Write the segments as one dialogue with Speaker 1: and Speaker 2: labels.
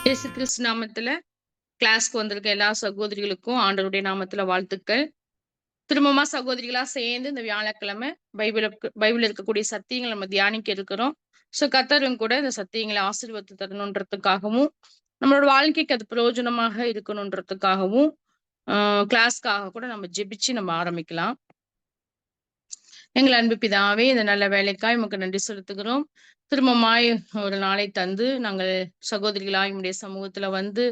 Speaker 1: இயேசு கிறிஸ்து நாமத்துல கிளாஸ்க்கு வந்திருக்க எல்லா சகோதரிகளுக்கும் ஆண்டவருடைய நாமத்துல வாழ்த்துக்கள். திரும்பமா சகோதரிகளா சேர்ந்து இந்த வியாழக்கிழமை பைபிள் இருக்கக்கூடிய சத்தியங்களை நம்ம தியானிக்க இருக்கிறோம். கர்த்தரும் கூட இந்த சத்தியங்களை ஆசீர்வதித்து தரணுன்றதுக்காகவும் நம்மளோட வாழ்க்கைக்கு அது பிரயோஜனமாக இருக்கணுன்றதுக்காகவும் கிளாஸ்க்காக கூட நம்ம ஜெபிச்சு நம்ம ஆரம்பிக்கலாம். எங்கள் அன்பு பிதாவே, இந்த நல்ல வேலைக்காய் உமக்கு நன்றி செலுத்துகிறோம். திரும்பமாய் ஒரு நாளை தந்து நாங்கள் சகோதரிகளாய் உம்முடைய சமூகத்துல வந்து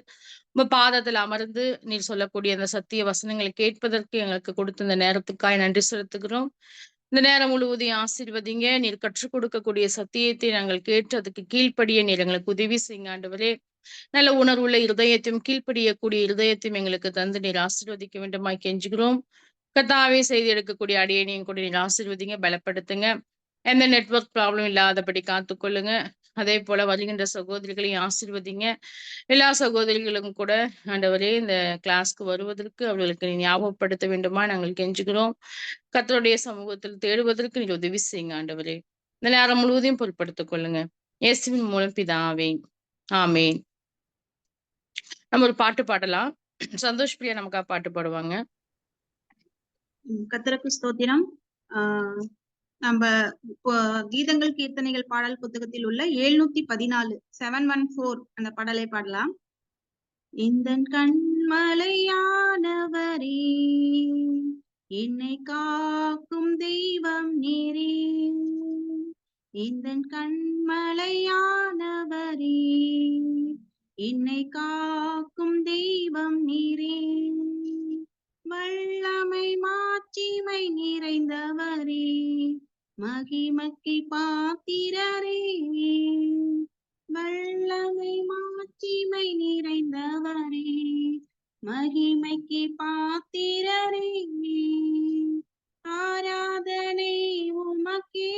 Speaker 1: உங்க பாதத்தில் அமர்ந்து நீர் சொல்லக்கூடிய அந்த சத்திய வசனங்களை கேட்பதற்கு எங்களுக்கு கொடுத்த இந்த நேரத்துக்காய் நன்றி செலுத்துகிறோம். இந்த நேரம் முழுவதையும் ஆசீர்வதிங்க. நீர் கற்றுக் கொடுக்கக்கூடிய சத்தியத்தை நாங்கள் கேட்டு அதுக்கு கீழ்ப்படிய நீர் எங்களுக்கு உதவி செய்யுங்க ஆண்டவரே. நல்ல உணர்வுள்ள இருதயத்தையும் கீழ்ப்படியக்கூடிய இருதயத்தையும் எங்களுக்கு தந்து நீர் ஆசீர்வதிக்க வேண்டுமாய் கெஞ்சுகிறோம். கர்த்தாவே, செய்தி எடுக்கக்கூடிய அடியனையும் கூட நீங்க ஆசீர்வதிங்க, பலப்படுத்துங்க. எந்த நெட்வொர்க் ப்ராப்ளம் இல்லாதபடி காத்துக்கொள்ளுங்க. அதே போல வருகின்ற சகோதரிகளையும் ஆசீர்வதிங்க. எல்லா சகோதரிகளும் கூட ஆண்டவரே இந்த கிளாஸ்க்கு வருவதற்கு அவர்களுக்கு ஞாபகப்படுத்த வேண்டுமா நாங்கள் கெஞ்சுகிறோம். கர்த்தருடைய சமூகத்தில் தேடுவதற்கு நீங்க உதவி செய்யுங்க ஆண்டவரே. இந்த நேரம் முழுவதையும் பொருட்படுத்திக் கொள்ளுங்க. இயேசுவின் மூலம் பிதாவே, ஆமேன். நம்ம ஒரு பாட்டு பாடலாம். சந்தோஷ் பிரியா நமக்கா பாட்டு பாடுவாங்க.
Speaker 2: கர்த்தருக்கு ஸ்தோத்திரம். நம்ம கீதங்கள் கீர்த்தனைகள் பாடல் புத்தகத்தில் உள்ள 714 714 அந்த பாடலை பாடலாம். இந்த கண்மலையானவரே, என்னை காக்கும் தெய்வம் நீரே. இந்த கண்மலையானவரே, என்னை காக்கும் தெய்வம் நீரே. வல்லமை மாட்சிமை நிறைந்தவரே, மகிமைக்கு பாத்திரரே. வல்லமை மாட்சிமை நிறைந்தவரே, மகிமைக்கு பாத்திரரே. ஆராதனை உமக்கே,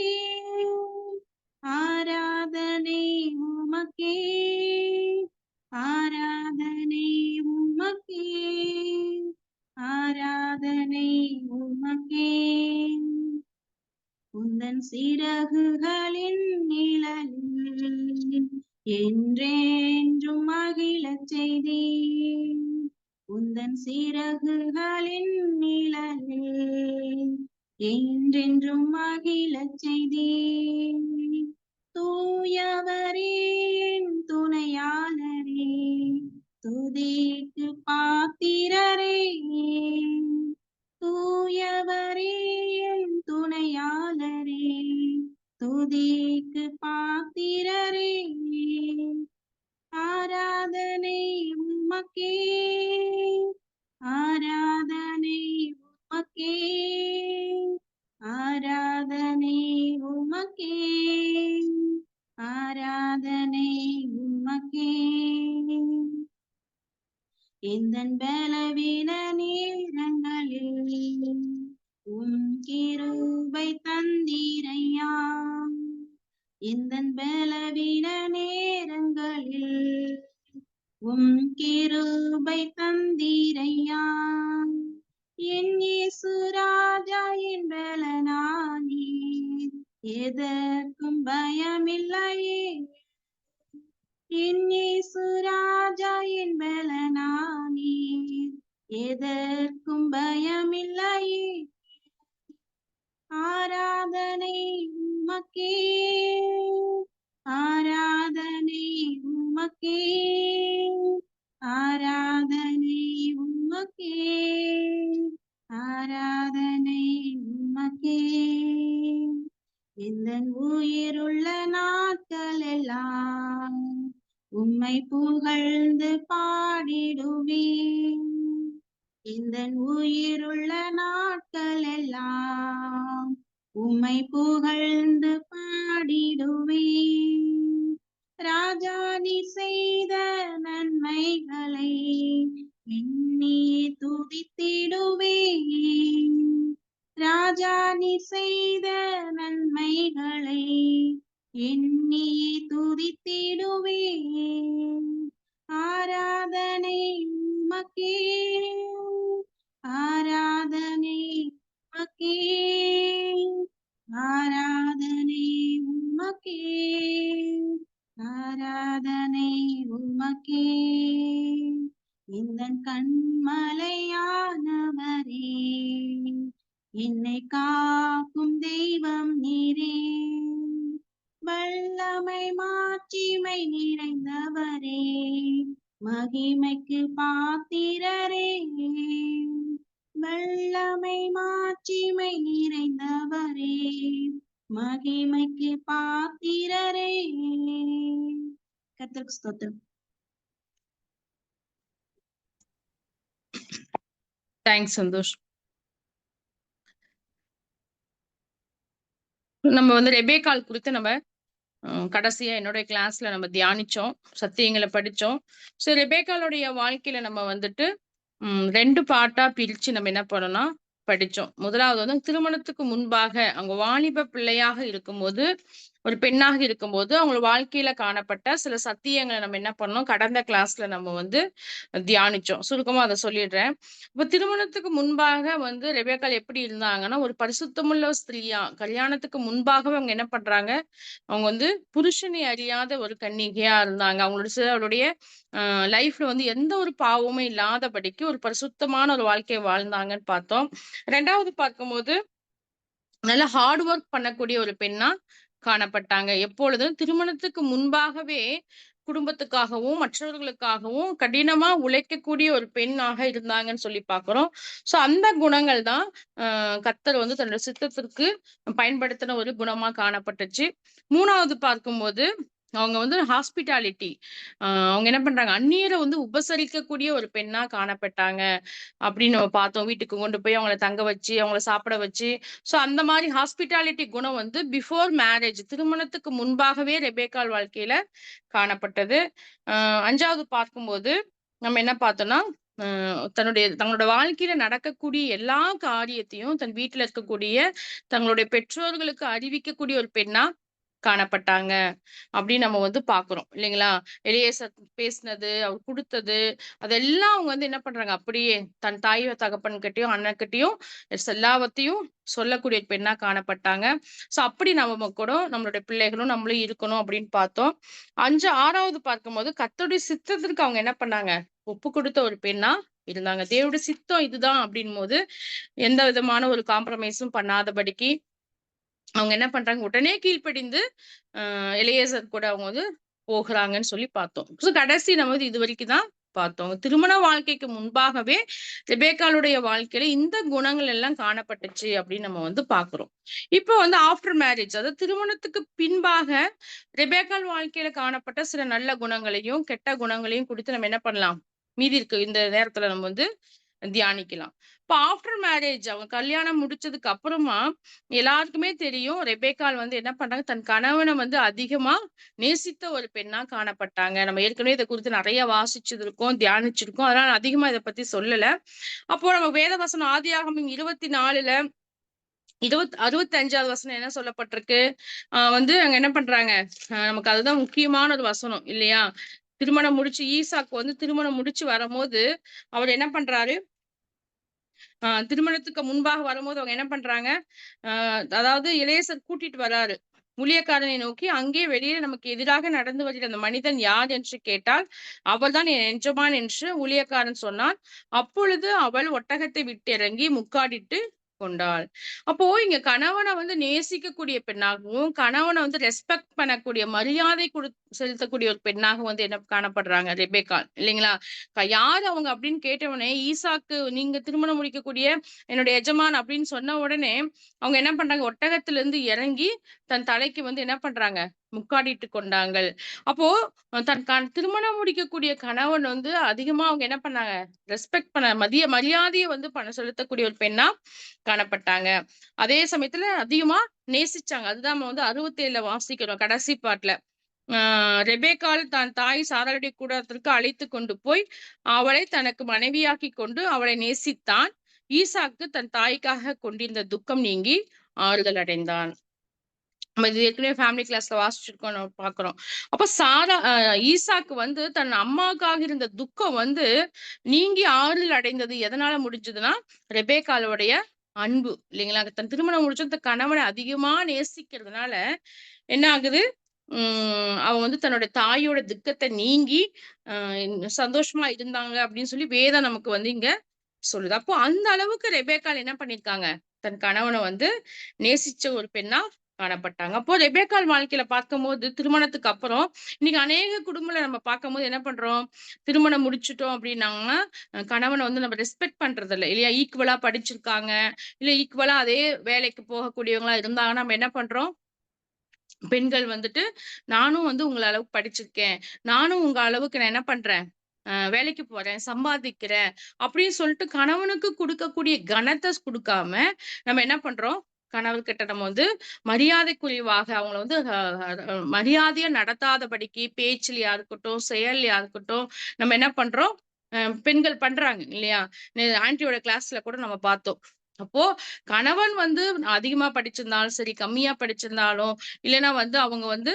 Speaker 2: ஆராதனை உமக்கே, ஆராதனை உமக்கே, ஆராதனை உமக்கே. உந்தன் சிறகுகளின் நிழலில் என்றென்றும் மகிழச் செய்தேன். உந்தன் சிறகுகளின் நிழலில் என்றென்றும் மகிழச் செய்தேன். தூயவரே துணையாளரே, துதிக்கு பாத்திரரே. தூயவரே துணையாளரே, துதிக்கு பாத்திரரே. ஆராதனை உமக்கே, ஆராதனை உமக்கே, ஆராதனை உமக்கே, ஆராதனை உமக்கே. எந்தன் பலவீன நேரங்களில் கிருபை தந்தீரையா. எந்தன் பலவீன நேரங்களில் கிருபை தந்தீரையா. என் இயேசு ராஜா என் பலனானே, எதற்கும் பயமில்லையே. என் இயேசு ராஜா என் பலனானே, எதற்கும் பயமில்லையே. ஆராதனை உமக்கே, ஆராதனை உமக்கே, ஆராதனை உமக்கே, ஆராதனை உமக்கே. எந்தன் உயிருள்ள நாட்கள் எல்லாம் உம்மை புகழ்ந்து பாடிடுவேன். எந்தன் உயிருள்ள நாட்கள் எல்லாம் உம்மை புகழ்ந்து பாடிடுவேன். ராஜா நீர் செய்த நன்மைகளை எண்ணி துதித்திடுவேன். ராஜா நீர் செய்த நன்மைகளை எண்ணி துதித்திடுவேன். ஆராதனை உமக்கே, ஆராதனை உமக்கே, ஆராதனை உமக்கே, ஆராதனை உமக்கே. என்னை காக்கும் தெய்வம் நீரே, வல்லமை மாட்சிமை நிறைந்தவரே, மகிமைக்கு பாத்திரரே, வல்லமை மாட்சிமை நிறைந்தவரே, மகிமைக்கு பாத்திரரே. கர்த்தருக்கு ஸ்தோத்திரம்.
Speaker 1: தேங்க்ஸ் சந்தோஷ். நம்ம வந்து ரெபேக்காள் குறித்து நம்ம கடைசியா என்னுடைய கிளாஸ்ல நம்ம தியானிச்சோம், சத்தியங்களை படிச்சோம். ஸோ ரெபேக்காளுடைய வாழ்க்கையில நம்ம வந்துட்டு 2 பார்ட்டா பிரிச்சு நம்ம என்ன பண்ணோம்னா படிச்சோம். முதலாவது வந்து திருமணத்துக்கு முன்பாக அவங்க வாலிப பிள்ளையாக இருக்கும்போது, ஒரு பெண்ணாக இருக்கும்போது, அவங்க வாழ்க்கையில காணப்பட்ட சில சத்தியங்களை நம்ம என்ன பண்ணோம், கடந்த கிளாஸ்ல நம்ம வந்து தியானிச்சோம். சுருக்கமா அத சொல்லிடுறேன். இப்ப திருமணத்துக்கு முன்பாக வந்து ரெபெக்காள் எப்படி இருந்தாங்கன்னா, ஒரு பரிசுத்தமுள்ள ஸ்திரீயா, கல்யாணத்துக்கு முன்பாகவே அவங்க என்ன பண்றாங்க, அவங்க வந்து புருஷனை அறியாத ஒரு கன்னிகையா இருந்தாங்க. அவங்களுடைய லைஃப்ல வந்து எந்த ஒரு பாவமும் இல்லாதபடிக்கு ஒரு பரிசுத்தமான ஒரு வாழ்க்கைய வாழ்ந்தாங்கன்னு பார்த்தோம். 2வது பார்க்கும்போது, நல்லா ஹார்ட் ஒர்க் பண்ணக்கூடிய ஒரு பெண்ணா காணப்பட்டாங்க. எப்பொழுதும் திருமணத்துக்கு முன்பாகவே குடும்பத்துக்காகவும், மற்றவர்களுக்காகவும் கடினமா உழைக்கக்கூடிய ஒரு பெண்ணாக இருந்தாங்கன்னு சொல்லி பார்க்கிறோம். ஸோ அந்த குணங்கள் தான் கர்த்தர் வந்து தன்னுடைய சித்தத்திற்கு பயன்படுத்தின ஒரு குணமா காணப்பட்டுச்சு. 3வது பார்க்கும்போது, அவங்க வந்து ஹாஸ்பிட்டாலிட்டி அவங்க என்ன பண்றாங்க, அந்நியரை வந்து உபசரிக்கக்கூடிய ஒரு பெண்ணா காணப்பட்டாங்க அப்படின்னு நம்ம பார்த்தோம். வீட்டுக்கு கொண்டு போய் அவங்கள தங்க வச்சு, அவங்கள சாப்பிட வச்சு, ஸோ அந்த மாரி ஹாஸ்பிட்டாலிட்டி குணம் வந்து பிஃபோர் மேரேஜ் திருமணத்துக்கு முன்பாகவே ரெபெக்காள் வாழ்க்கையில காணப்பட்டது. 5வது பார்க்கும்போது நம்ம என்ன பார்த்தோம்னா, தங்களோட வாழ்க்கையில நடக்கக்கூடிய எல்லா காரியத்தையும் தன் வீட்ல இருக்கக்கூடிய தங்களுடைய பெற்றோர்களுக்கு அறிவிக்கக்கூடிய ஒரு பெண்ணா காணப்பட்டாங்க. அப்படின்னு நம்ம வந்து பார்க்கிறோம். இல்லைங்களா? எலியேசர் பேசினது, அவர் குடுத்தது, அதெல்லாம் அவங்க வந்து என்ன பண்றாங்க, அப்படியே தன் தாய் தகப்பன்கிட்டயும், அண்ணன்கிட்டயும் எல்லாவத்தையும் சொல்லக்கூடிய பெண்ணா காணப்பட்டாங்க. ஸோ அப்படி நம்ம கூட நம்மளுடைய பிள்ளைகளும் நம்மளும் இருக்கணும் அப்படின்னு பார்த்தோம். 6வது பார்க்கும்போது கர்த்தருடைய சித்தத்திற்கு அவங்க என்ன பண்ணாங்க, ஒப்பு கொடுத்த ஒரு பெண்ணா இருந்தாங்க. தேவனுடைய சித்தம் இதுதான் அப்படின்போது, எந்த விதமான ஒரு காம்ப்ரமைஸும் பண்ணாதபடிக்கு அவங்க என்ன பண்றாங்க, உடனே கீழ்ப்படிந்து எலியேசர் கூட அவங்க வந்து போகுறாங்கன்னு சொல்லி பார்த்தோம். ஸோ கடைசி நம்ம வந்து இதுவரைக்கும் தான் பார்த்தோம். திருமண வாழ்க்கைக்கு முன்பாகவே ரெபெக்காளுடைய வாழ்க்கையில இந்த குணங்கள் எல்லாம் காணப்பட்டுச்சு அப்படின்னு நம்ம வந்து பார்க்கிறோம். இப்போ வந்து ஆஃப்டர் மேரேஜ், அதாவது திருமணத்துக்கு பின்பாக ரெபெக்காள் வாழ்க்கையில காணப்பட்ட சில நல்ல குணங்களையும், கெட்ட குணங்களையும் குறித்து நம்ம என்ன பண்ணலாம், மீதி இருக்கு இந்த நேரத்துல நம்ம வந்து தியானிக்கலாம். இப்ப ஆஃப்டர் மேரேஜ் அவங்க கல்யாணம் முடிச்சதுக்கு அப்புறமா எல்லாருக்குமே தெரியும், ரெபெக்காள் வந்து என்ன பண்றாங்க, தன் கணவனை வந்து அதிகமா நேசித்த ஒரு பெண்ணா காணப்பட்டாங்க. நம்ம ஏற்கனவே இத குறித்து நிறைய வாசிச்சிருக்கோம், தியானிச்சிருக்கோம். அதனால அதிகமா இத பத்தி சொல்லல. அப்போ நம்ம வேதவசனம் ஆதியாகமம் 24ல 65வது வசனம் என்ன சொல்லப்பட்டிருக்கு? வந்து அங்க என்ன பண்றாங்க, நமக்கு அதுதான் முக்கியமான ஒரு வசனம் இல்லையா? திருமணம் முடிச்சு ஈசாக்கு வந்து திருமணம் முடிச்சு வரும்போது, அவர் என்ன பண்றாரு, திருமணத்துக்கு முன்பாக வரும்போது அவங்க என்ன பண்றாங்க, அதாவது எலியேசர் கூட்டிட்டு வராரு. ஊழியக்காரனை நோக்கி, அங்கே வெளியே நமக்கு எதிராக நடந்து வருகிற அந்த மனிதன் யார் என்று கேட்டால், அவள்தான் என் எஜமான் என்று ஊழியக்காரன் சொன்னான். அப்பொழுது அவள் ஒட்டகத்தை விட்டு இறங்கி முக்காடிட்டு கொண்டாள். அப்போ இங்க கணவனை வந்து நேசிக்கக்கூடிய பெண்ணாகவும், கணவனை வந்து ரெஸ்பெக்ட் பண்ணக்கூடிய மரியாதை செலுத்தக்கூடிய ஒரு பெண்ணாக வந்து என்ன காணப்படுறாங்க ரெபெக்காள் இல்லைங்களா? யார் அவங்க அப்படின்னு கேட்டவுடனே, ஈசாக்கு நீங்க திருமணம் முடிக்கக்கூடிய என்னுடைய எஜமான் அப்படின்னு சொன்ன உடனே, அவங்க என்ன பண்றாங்க, ஒட்டகத்திலிருந்து இறங்கி தன் தலைக்கு வந்து என்ன பண்றாங்க, முக்காடிட்டு கொண்டாங்கள். அப்போ திருமணம் முடிக்கக்கூடிய கணவன் வந்து அதிகமா அவங்க என்ன பண்ணாங்க, ரெஸ்பெக்ட் பண்ண மரியாதையை வந்து செலுத்தக்கூடிய ஒரு பெண்ணா காணப்பட்டாங்க. அதே சமயத்துல அதிகமா நேசிச்சாங்க. அதுதான் நம்ம வந்து 67ல வாசிக்கிறோம் கடைசி பாட்டுல. ரெபெக்காள் தன் தாய் சாராளுடைய கூடாரத்திற்கு அழைத்து கொண்டு போய் அவளை தனக்கு மனைவியாக்கி கொண்டு அவளை நேசித்தான். ஈசாக்கு தன் தாய்க்காக கொண்டிருந்த துக்கம் நீங்கி ஆறுதல் அடைந்தான். நம்ம இது ஏற்கனவே ஃபேமிலி கிளாஸ்ல வாசிச்சிருக்கோம், நம்ம பார்க்கிறோம். அப்ப ஈசாக்கு வந்து தன் அம்மாவுக்காக இருந்த துக்கம் வந்து நீங்கி ஆறுதல் அடைந்தது எதனால முடிஞ்சதுன்னா, ரெபெக்காளுடைய அன்பு இல்லைங்களா? தன் திருமணம் முடிச்ச தன் கணவனை அதிகமா நேசிக்கிறதுனால என்ன ஆகுது, அவ வந்து தன்னுடைய தாயோட துக்கத்தை நீங்கி சந்தோஷமா இருந்தாங்க அப்படின்னு சொல்லி வேதம் நமக்கு வந்து இங்க சொல்லுது. அப்போ அந்த அளவுக்கு ரெபெக்காள் என்ன பண்ணிருக்காங்க, தன் கணவனை வந்து நேசிச்ச ஒரு பெண்ணா காணப்பட்டாங்க. அப்போ ரெபேக்காள் வாழ்க்கையில பார்க்கும்போது திருமணத்துக்கு அப்புறம் இன்னைக்கு அநேக குடும்பங்கள நம்ம பார்க்கும்போது என்ன பண்றோம்? திருமணம் முடிச்சுட்டோம் அப்படின்னாங்கன்னா, கணவன வந்து நம்ம ரெஸ்பெக்ட் பண்றதில்ல இல்லையா? ஈக்குவலா படிச்சிருக்காங்க, இல்ல ஈக்குவலா அதே வேலைக்கு போகக்கூடியவங்களா இருந்தாங்கன்னா, நம்ம என்ன பண்றோம்? பெண்கள் வந்துட்டு, "நானும் வந்து உங்கள அளவுக்கு படிச்சிருக்கேன். நானும் உங்க அளவுக்கு நான் என்ன பண்றேன்? வேலைக்கு போறேன், சம்பாதிக்கிறேன்." அப்படின்னு சொல்லிட்டு கணவனுக்கு குடுக்கக்கூடிய கனத்த குடுக்காம, நம்ம என்ன பண்றோம்? கணவர்கிட்ட நம்ம வந்து மரியாதை குறைவாக அவங்கள வந்து மரியாதையா நடத்தாதபடிக்கு பேச்சுலயா இருக்கட்டும், செயல்லயா இருக்கட்டும், நம்ம என்ன பண்றோம்? அ பெண்கள் பண்றாங்க இல்லையா? ஆன்டியோட கிளாஸ்ல கூட நம்ம பார்த்தோம். அப்போ கணவன் வந்து அதிகமா படிச்சிருந்தாலும் சரி, கம்மியா படிச்சிருந்தாலும், இல்லன்னா வந்து அவங்க வந்து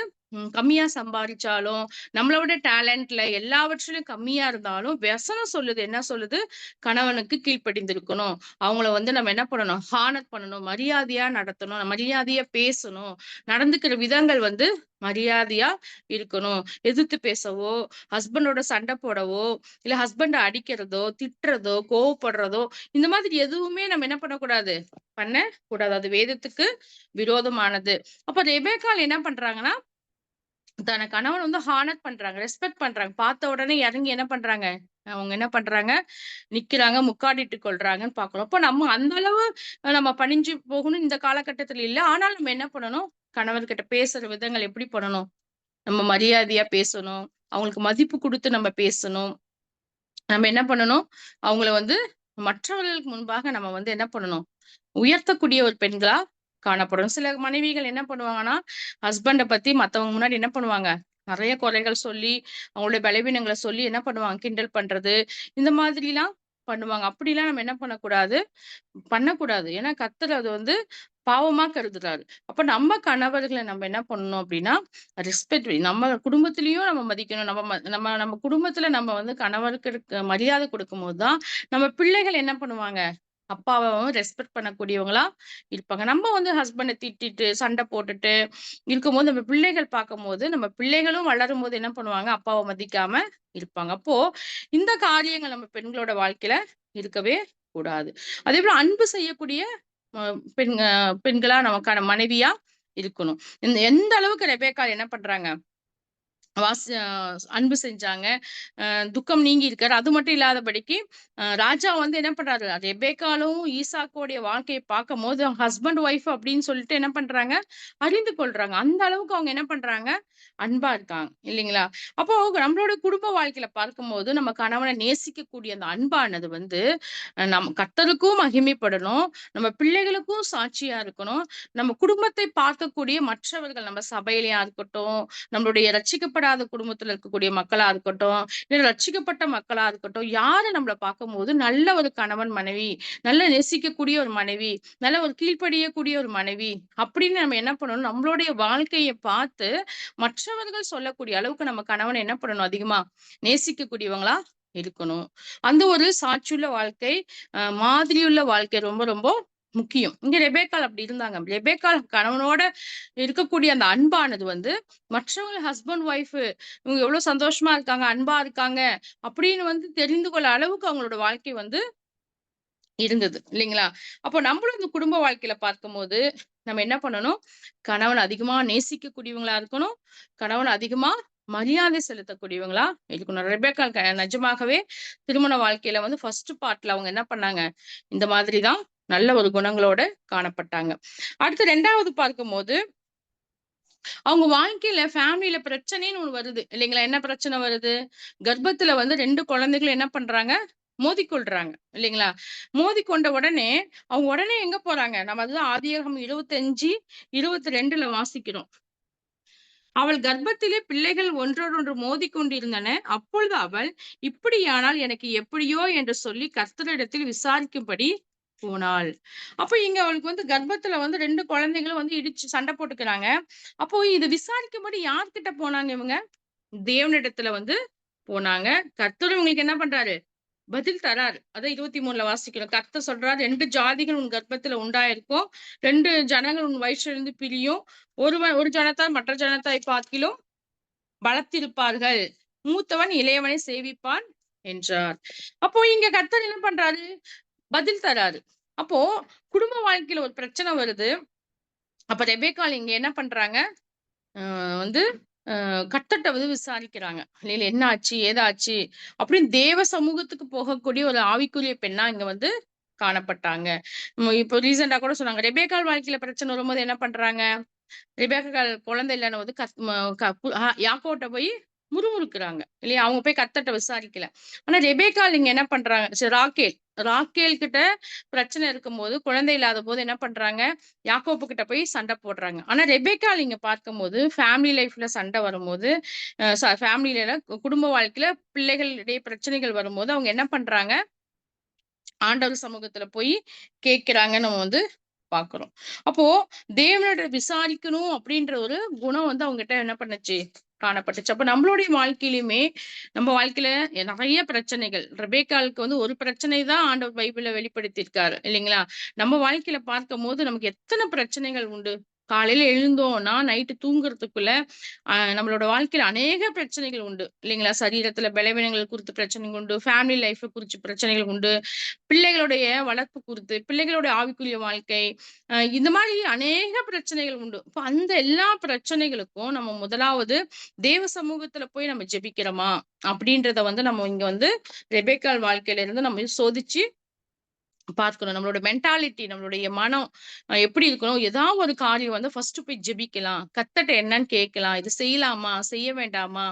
Speaker 1: கம்மியா சம்பாரிச்சாலும், நம்மள விட டேலண்ட்ல எல்லாவற்றிலும் கம்மியா இருந்தாலும், வசனம் சொல்லுது. என்ன சொல்லுது? கணவனுக்கு கீழ்ப்படிந்திருக்கணும். அவங்கள வந்து நம்ம என்ன பண்ணணும்? ஹானர் பண்ணணும். மரியாதையா நடத்தணும். மரியாதையா பேசணும். நடந்துக்கிற விதங்கள் வந்து மரியாதையா இருக்கணும். எதிர்த்து பேசவோ, ஹஸ்பண்டோட சண்டை போடவோ, இல்ல ஹஸ்பண்ட அடிக்கிறதோ, திட்டுறதோ, கோவப்படுறதோ, இந்த மாதிரி எதுவுமே நம்ம என்ன பண்ணக்கூடாது? பண்ணக்கூடாது. அது வேதத்துக்கு விரோதமானது. அப்ப ரெபெக்காள் என்ன பண்றாங்கன்னா, தன கணவன் வந்து ஹானர் பண்றாங்க. ரெஸ்பெக்ட் பண்றாங்க. பார்த்த உடனே இறங்கி என்ன பண்றாங்க? அவங்க என்ன பண்றாங்க? நிக்கிறாங்க, முக்காடிட்டுக் கொள்றாங்கன்னு பார்க்கிறோம். அப்ப நம்ம அந்த அளவு நம்ம பணிஞ்சு போகணும் இந்த காலகட்டத்துல இல்ல. ஆனாலும் நம்ம என்ன பண்ணணும்? கணவர்கிட்ட பேசுற விதங்கள் எப்படி பண்ணணும்? நம்ம மரியாதையா பேசணும். அவங்களுக்கு மதிப்பு குடுத்து நம்ம பேசணும். நம்ம என்ன பண்ணணும்? அவங்கள வந்து மற்றவர்களுக்கு முன்பாக நம்ம வந்து என்ன பண்ணணும்? உயர்த்தக்கூடிய ஒரு பெண்களா காணப்படணும். சில மனைவிகள் என்ன பண்ணுவாங்கன்னா, ஹஸ்பண்ட பத்தி மத்தவங்க முன்னாடி என்ன பண்ணுவாங்க? நெறைய குறைகள் சொல்லி, அவங்களுடைய பலவீனங்கள சொல்லி என்ன பண்ணுவாங்க? கிண்டல் பண்றது, இந்த மாதிரிலாம் பண்ணுவாங்க. அப்படிலாம் நம்ம என்ன பண்ணக்கூடாது? பண்ணக்கூடாது. ஏன்னா கர்த்தர் அது வந்து பாவமா கருதுறாரு. அப்ப நம்ம கணவர்கள நம்ம என்ன பண்ணணும் அப்டின்னா, ரெஸ்பெக்ட் நம்ம குடும்பத்திலயும் நம்ம மதிக்கணும். நம்ம குடும்பத்துல நம்ம வந்து கணவருக்கு மரியாதை குடுக்கும்போது தான், நம்ம பிள்ளைகள் என்ன பண்ணுவாங்க? அப்பாவ ரெஸ்பெக்ட் பண்ணக்கூடியவங்களா இருப்பாங்க. நம்ம வந்து ஹஸ்பண்ட திட்டிட்டு, சண்டை போட்டுட்டு இருக்கும்போது, நம்ம பிள்ளைகள் பார்க்கும்போது, நம்ம பிள்ளைகளும் வளரும்போது என்ன பண்ணுவாங்க? அப்பாவ மதிக்காம இருப்பாங்க. அப்போ இந்த காரியங்கள் நம்ம பெண்களோட வாழ்க்கையில இருக்கவே கூடாது. அதேபோல அன்பு செய்யக்கூடிய அ பெண்களா நமக்கான மனைவியா இருக்கணும். எந்த அளவுக்கு ரெபெக்காள் என்ன பண்றாங்க? வாஸ் அ அன்பு செஞ்சாங்க. துக்கம் நீங்கி இருக்காரு. அது மட்டும் இல்லாதபடிக்கு, ராஜா வந்து என்ன பண்றாரு? ரெபெக்காலும், ஈசாக்கோடைய வாழ்க்கைய பார்க்கும்போது, ஹஸ்பண்ட், ஒய்ஃப் அப்படின்னு சொல்லிட்டு என்ன பண்றாங்க? அறிந்து கொள்றாங்க. அந்த அளவுக்கு அவங்க என்ன பண்றாங்க? அன்பா இருக்காங்க. இல்லைங்களா? அப்போ நம்மளோட குடும்ப வாழ்க்கையில பார்க்கும்போது, நம்ம கணவன நேசிக்கக்கூடிய அந்த அன்பானது வந்து, நம்ம கர்த்தருக்கும் மகிமைப்படணும். நம்ம பிள்ளைகளுக்கும் சாட்சியா இருக்கணும். நம்ம குடும்பத்தை பார்க்கக்கூடிய மற்றவர்கள், நம்ம சபையிலயா இருக்கட்டும், நம்மளுடைய ரட்சிக்கப்படாத குடும்பத்துல இருக்கக்கூடிய மக்களா இருக்கட்டும், இல்ல ரட்சிக்கப்பட்ட மக்களா இருக்கட்டும், யாரு நம்மள பார்க்கும்போது நல்ல ஒரு கணவன், மனைவி, நல்ல நேசிக்கக்கூடிய ஒரு மனைவி, நல்ல ஒரு கீழ்ப்படியக்கூடிய ஒரு மனைவி, அப்படின்னு நம்ம என்ன பண்ணணும்? நம்மளுடைய வாழ்க்கைய பார்த்து மற்றவர்கள் சொல்லக்கூடிய அளவுக்கு நம்ம கணவன என்ன பண்ணணும்? அதிகமா நேசிக்கக்கூடியவங்களா இருக்கணும். அந்த ஒரு சாட்சியுள்ள வாழ்க்கை, மாதிரியுள்ள வாழ்க்கை ரொம்ப ரொம்ப முக்கியம். இங்க ரெபெக்காள் அப்படி இருந்தாங்க. ரெபெக்காள் கணவனோட இருக்கக்கூடிய அந்த அன்பானது வந்து மற்றவங்க ஹஸ்பண்ட், ஒய்ஃப் இவங்க எவ்வளவு சந்தோஷமா இருக்காங்க, அன்பா இருக்காங்க அப்படின்னு வந்து தெரிந்து கொள்ள அளவுக்கு அவங்களோட வாழ்க்கை வந்து இருந்தது. இல்லைங்களா? அப்போ நம்மளும் இந்த குடும்ப வாழ்க்கையில பார்க்கும்போது, நம்ம என்ன பண்ணணும்? கணவன அதிகமா நேசிக்கக்கூடியவங்களா இருக்கணும். கணவன அதிகமா மரியாதை செலுத்தக்கூடியவங்களா இருக்கணும். ரெபெக்காள் நிஜமாகவே திருமண வாழ்க்கையில வந்து ஃபர்ஸ்ட் பார்ட்ல அவங்க என்ன பண்ணாங்க? இந்த மாதிரி தான் நல்ல ஒரு குணங்களோட காணப்பட்டாங்க. அடுத்து 2வது பார்க்கும்போது, அவங்க வாழ்க்கையில ஃபேமிலில பிரச்சனைன்னு ஒண்ணு வருது. இல்லைங்களா? என்ன பிரச்சனை வருது? கர்ப்பத்துல வந்து 2 குழந்தைகளும் என்ன பண்றாங்க? மோதிக்கொள்றாங்க. இல்லைங்களா? மோதிக்கொண்ட உடனே, அவங்க உடனே எங்க போறாங்க? நம்ம அதுதான் ஆதியாகமம் 25, 22ல வாசிக்கிறோம். அவள் கர்ப்பத்திலே பிள்ளைகள் ஒன்றோடொன்று மோதிக்கொண்டிருந்தன. அப்பொழுது அவள், இப்படியானால் எனக்கு எப்படியோ என்று சொல்லி கர்த்தரிடத்தில் விசாரிக்கும்படி போனாள். அப்ப இங்க அவளுக்கு வந்து கர்ப்பத்துல வந்து 2 குழந்தைகளும் வந்து இடிச்சு சண்டை போட்டுக்கிறாங்க. அப்போ இது விசாரிக்கும்படி யார்கிட்ட போனாங்க இவங்க? தேவனிடத்துல வந்து போனாங்க. கர்த்தர் இவங்களுக்கு என்ன பண்றாரு? பதில் தராரு. அதான் 23ல வாசிக்கிறோம். கர்த்தர் சொல்றாரு, "2 ஜாதிகள் உன் கர்ப்பத்துல உண்டாயிருக்கும். 2 ஜனங்கள் உன் வயிற்றிலிருந்து பிரியும். ஒரு ஜனத்தார் மற்ற ஜனத்தாரை பார்க்கிலும் பலத்திருப்பார்கள். மூத்தவன் இளையவனை சேவிப்பான்" என்றார். அப்போ இங்க கர்த்தர் என்ன பண்றாரு? பதில் தராரு. அப்போ குடும்ப வாழ்க்கையில ஒரு பிரச்சனை வருது. அப்ப ரெபெக்காள் இங்க என்ன பண்றாங்க? அ வந்து கர்த்தர்ட்ட வந்து விசாரிக்கிறாங்க. இல்லைல என்ன ஆச்சு? ஏதாச்சு? அப்படின்னு தேவ சமூகத்துக்கு போகக்கூடிய ஒரு ஆவிக்குரிய பெண்ணா இங்க வந்து காணப்பட்டாங்க. இப்போ ரீசென்ட்டா கூட சொன்னாங்க. ரெபெக்காள் வாழ்க்கையில பிரச்சனை வரும்போது என்ன பண்றாங்க? ரெபெக்காள் குழந்தை இல்லன்னும்போது கத் ம க கு அ யாக்கோப்ட்ட போய் முறுமுறுக்குறாங்க. இல்லையா? அவங்க போய் கர்த்தர்ட்ட விசாரிக்கல. ஆனா ரெபெக்காள் இங்க என்ன பண்றாங்க? ராகேல். ராகேல் கிட்ட பிரச்சனை இருக்கும்போது, குழந்தை இல்லாதபோது என்ன பண்றாங்க? யாக்கோபு கிட்ட போய் சண்டை போடுறாங்க. ஆனா ரெபெக்காள் இங்க பார்க்கும்போது, ஃபேமிலி லைஃப்ல சண்டை வரும்போது, ஃபேமிலில குடும்ப வாழ்க்கையில பிள்ளைகளிடையே பிரச்சனைகள் வரும்போது, அவங்க என்ன பண்றாங்க? ஆண்டவர் சமூகத்துல போய் கேட்கிறாங்கன்னு நம்ம வந்து பார்க்கிறோம். அப்போ தேவனிடம் விசாரிக்கணும் அப்படின்ற ஒரு குணம் வந்து அவங்ககிட்ட என்ன பண்ணுச்சு? காணப்பட்டுச்சு. அப்ப நம்மளுடைய வாழ்க்கையிலுமே, நம்ம வாழ்க்கையில நெறைய பிரச்சனைகள். ரெபெக்காளுக்கு வந்து ஒரு பிரச்சனை தான் ஆண்டவர் பைபிள்ல வெளிப்படுத்தியிருக்காரு. இல்லைங்களா? நம்ம வாழ்க்கையில பார்க்கும்போது நமக்கு எத்தன பிரச்சனைகள் உண்டு. காலையில எழுந்தோம்னா, நைட்டு தூங்குறதுக்குள்ள நம்மளோட வாழ்க்கையில அநேக பிரச்சனைகள் உண்டு. இல்லைங்களா? சரீரத்தில பலவீனங்கள் குறித்து பிரச்சனைகள் உண்டு. ஃபேமிலி லைஃப்ப குறிச்சு பிரச்சனைகள் உண்டு. பிள்ளைகளுடைய வளர்ப்பு குறித்து, பிள்ளைகளுடைய ஆவிக்குரிய வாழ்க்கை, இந்த மாரி அநேக பிரச்சனைகள் உண்டு. இப்ப அந்த எல்லா பிரச்சனைகளுக்கும் நம்ம முதலாவது தேவ சமூகத்துல போய் நம்ம ஜெபிக்கிறோமா? அப்படின்றத வந்து நம்ம இங்க வந்து ரெபெக்காள் வாழ்க்கையில இருந்து நம்ம சோதிச்சு பார்க்கணும். நம்மளோட மென்டாலிட்டி, நம்மளுடைய மனம் எப்படி இருக்கணும்? ஏதாவது ஒரு காரியம் வந்து ஃபர்ஸ்ட்டு போய் ஜெபிக்கலாம். கர்த்தர்ட்ட என்னன்னு கேட்கலாம். இது செய்யலாமா? செய்ய வேண்டாமா?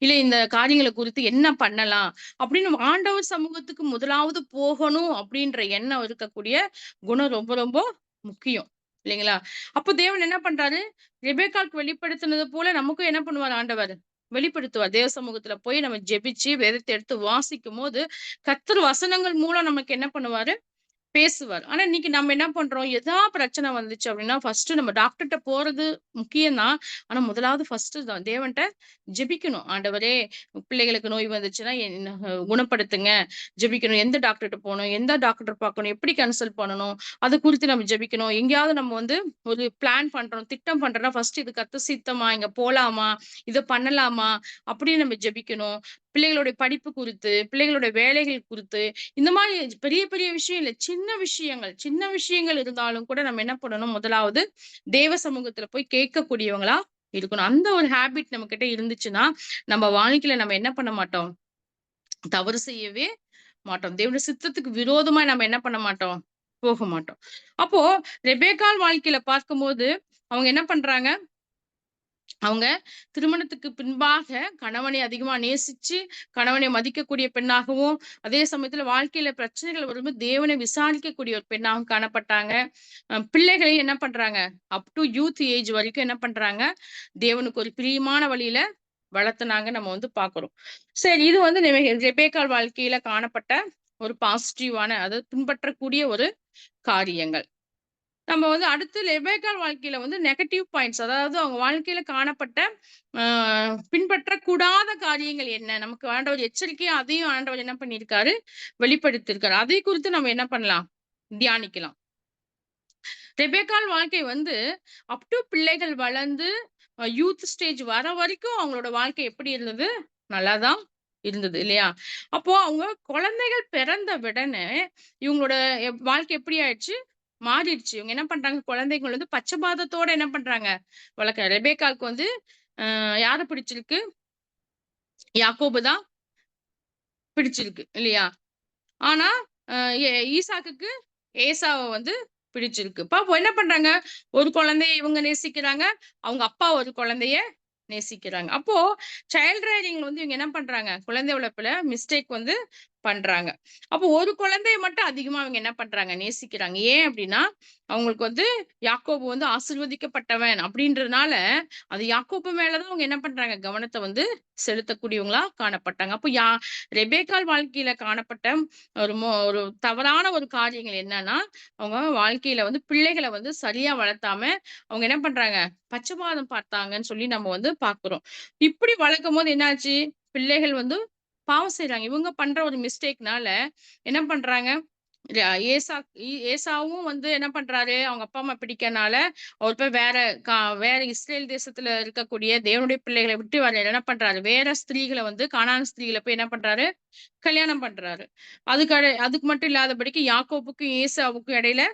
Speaker 1: இல்ல இந்த காரியங்கள குறித்து என்ன பண்ணலாம்? அப்படின்னு நம்ம ஆண்டவர் சமூகத்துக்கு முதலாவது போகணும் அப்படின்ற எண்ணம் இருக்கக்கூடிய குணம் ரொம்ப ரொம்ப முக்கியம். இல்லைங்களா? அப்போ தேவன் என்ன பண்றாரு? ரெபெக்காவுக்கு வெளிப்படுத்தினது போல நமக்கும் என்ன பண்ணுவாரு ஆண்டவர்? வெளிப்படுத்துவார். தேவ சமூகத்துல போய் நம்ம ஜெபிச்சு வேதத்த எடுத்து வாசிக்கும்போது, கர்த்தர் வசனங்கள் மூலம் நமக்கு என்ன பண்ணுவாரு? பேசுவார். ஆனா இன்னைக்கு நம்ம என்ன பண்றோம்? பிரச்சனை வந்துச்சு அப்டின்னா, ஃபர்ஸ்ட்டு நம்ம டாக்டர்ட்ட போறது முக்கியம் தான். ஆனா முதலாவது ஃபர்ஸ்ட்டு தேவன்ட்ட ஜெபிக்கணும். ஆண்டவரே! பிள்ளைகளுக்கு நோய் வந்துச்சுன்னா என்ன குணப்படுத்துங்க. ஜெபிக்கணும். எந்த டாக்டர்ட்ட போணும்? எந்த டாக்டர் பார்க்கணும்? எப்படி கன்சல்ட் பண்ணணும்? அது குறித்து நம்ம ஜெபிக்கணும். எங்கேயாவது நம்ம வந்து ஒரு பிளான் பண்றோம், திட்டம் பண்றோம்னா, ஃபர்ஸ்ட்டு இது கர்த்தர் சித்தமா? இங்க போலாமா? இத பண்ணலாமா? அப்படின்னு நம்ம ஜெபிக்கணும். பிள்ளைகளுடைய படிப்பு குறித்து, பிள்ளைகளுடைய வேலைகள் குறித்து, இந்த மாரி பெரிய, பெரிய விஷயம் இல்ல. சின்ன விஷயங்கள் இருந்தாலும் கூட நம்ம என்ன பண்ணணும், முதலாவது தேவ சமூகத்துல போய் கேட்கக்கூடியவங்களா இருக்கணும். அந்த ஒரு ஹேபிட் நம்மகிட்ட இருந்துச்சுன்னா, நம்ம வாழ்க்கையில நம்ம என்ன பண்ண மாட்டோம், தவறு செய்யவே மாட்டோம். தேவனுடைய சித்தத்துக்கு விரோதமா நம்ம என்ன பண்ண மாட்டோம், போக மாட்டோம். அப்போ ரெபெக்காள் வாழ்க்கையில பார்க்கும்போது, அவங்க என்ன பண்றாங்க, அவங்க திருமணத்துக்கு பின்பாக கணவனை அதிகமா நேசிச்சு, கணவனை மதிக்கக்கூடிய பெண்ணாகவும், அதே சமயத்துல வாழ்க்கையில பிரச்சனைகள் வரும்போது தேவனை விசாரிக்கக்கூடிய ஒரு பெண்ணாகவும் காணப்பட்டாங்க. பிள்ளைகளை என்ன பண்றாங்க? அப் டூ யூத் ஏஜ் வரைக்கும் என்ன பண்றாங்க? தேவனுக்கு ஒரு பிரியமான வழியில வளர்த்துனாங்க நம்ம வந்து பார்க்கிறோம். சரி இது வந்து ரெபெக்காள் வாழ்க்கையில காணப்பட்ட ஒரு பாசிட்டிவான அதாவது பின்பற்றக்கூடிய ஒரு காரியங்கள். நம்ம வந்து அடுத்து ரெபெக்காள் வாழ்க்கையில வந்து நெகட்டிவ் பாயிண்ட்ஸ் அதாவது அவங்க வாழ்க்கையில காணப்பட்ட அ பின்பற்றக்கூடாத காரியங்கள் என்ன? நமக்கு ஆண்டவர் எச்சரிக்கையா அதையும் ஆண்டவர் என்ன பண்ணியிருக்காரு? வெளிப்படுத்தியிருக்காரு. அதை குறித்து நம்ம என்ன பண்ணலாம்? தியானிக்கலாம். ரெபெக்காள் வாழ்க்கை வந்து அப் டூ பிள்ளைகள் வளர்ந்து யூத் ஸ்டேஜ் வர வரைக்கும் அவங்களோட வாழ்க்கை எப்படி இருந்தது? நல்லா தான் இருந்தது இல்லையா? அப்போ அவங்க குழந்தைகள் பிறந்த உடனே இவங்களோட வாழ்க்கை எப்படி ஆயிடுச்சு? மாறிடுச்சு. இவங்க என்ன பண்றாங்க? குழந்தைகள் வந்து பட்சபாதத்தோட என்ன பண்றாங்க? ரெபெக்காவுக்கு வந்து யார பிடிச்சிருக்கு? யாக்கோபு தான் பிடிச்சிருக்கு இல்லையா? ஆனா, அ எ ஈசாக்குக்கு ஏசாவ வந்து பிடிச்சிருக்கு. அப்போ என்ன பண்றாங்க? ஒரு குழந்தைய இவங்க நேசிக்கிறாங்க. அவங்க அப்பா ஒரு குழந்தைய நேசிக்கிறாங்க. அப்போ சைல்ட் ரையரிங்ல வந்து இவங்க என்ன பண்றாங்க? குழந்தை வளர்ப்புல மிஸ்டேக் வந்து பண்றாங்க. அப்போ ஒரு குழந்தைய மட்டும் அதிகமா அவங்க என்ன பண்றாங்க? நேசிக்கிறாங்க. ஏன் அப்டின்னா, அவங்களுக்கு வந்து யாக்கோபு வந்து ஆசீர்வதிக்கப்பட்டவன் அப்டின்றதுனால, அது யாக்கோபு மேல தான் அவங்க என்ன பண்றாங்க? கவனத்த வந்து செலுத்தக்கூடியவங்களா காணப்பட்டாங்க. அப்போ ரெபெக்காள் வாழ்க்கையில காணப்பட்ட ஒரு தவறான ஒரு காரியங்கள் என்னன்னா, அவங்க வாழ்க்கையில வந்து பிள்ளைகள வந்து சரியா வளர்த்தாம, அவங்க என்ன பண்றாங்க? பட்சபாதம் பார்த்தாங்கன்னு சொல்லி நம்ம வந்து பார்க்கிறோம். இப்படி வளர்க்கும்போது என்னாச்சு? பிள்ளைகள் வந்து பாவம் செய்றாங்க. இவங்க பண்ற ஒரு மிஸ்டேக்னால என்ன பண்றாங்க? ர ஏசா ஏசாவும் வந்து என்ன பண்றாரு, அவங்க அப்பா, அம்மா பிடிக்கனால, அவர் போய் வேற இஸ்ரேல் தேசத்துல இருக்கக்கூடிய தேவனுடைய பிள்ளைகள விட்டு வேற என்ன பண்றாரு, வேற ஸ்திரீகள வந்து கானான் ஸ்திரீகள போய் என்ன பண்றாரு, கல்யாணம் பண்றாரு. அதுக்கு மட்டும் இல்லாதபடிக்கு யாக்கோபுக்கும், ஏசாவுக்கும் இடையில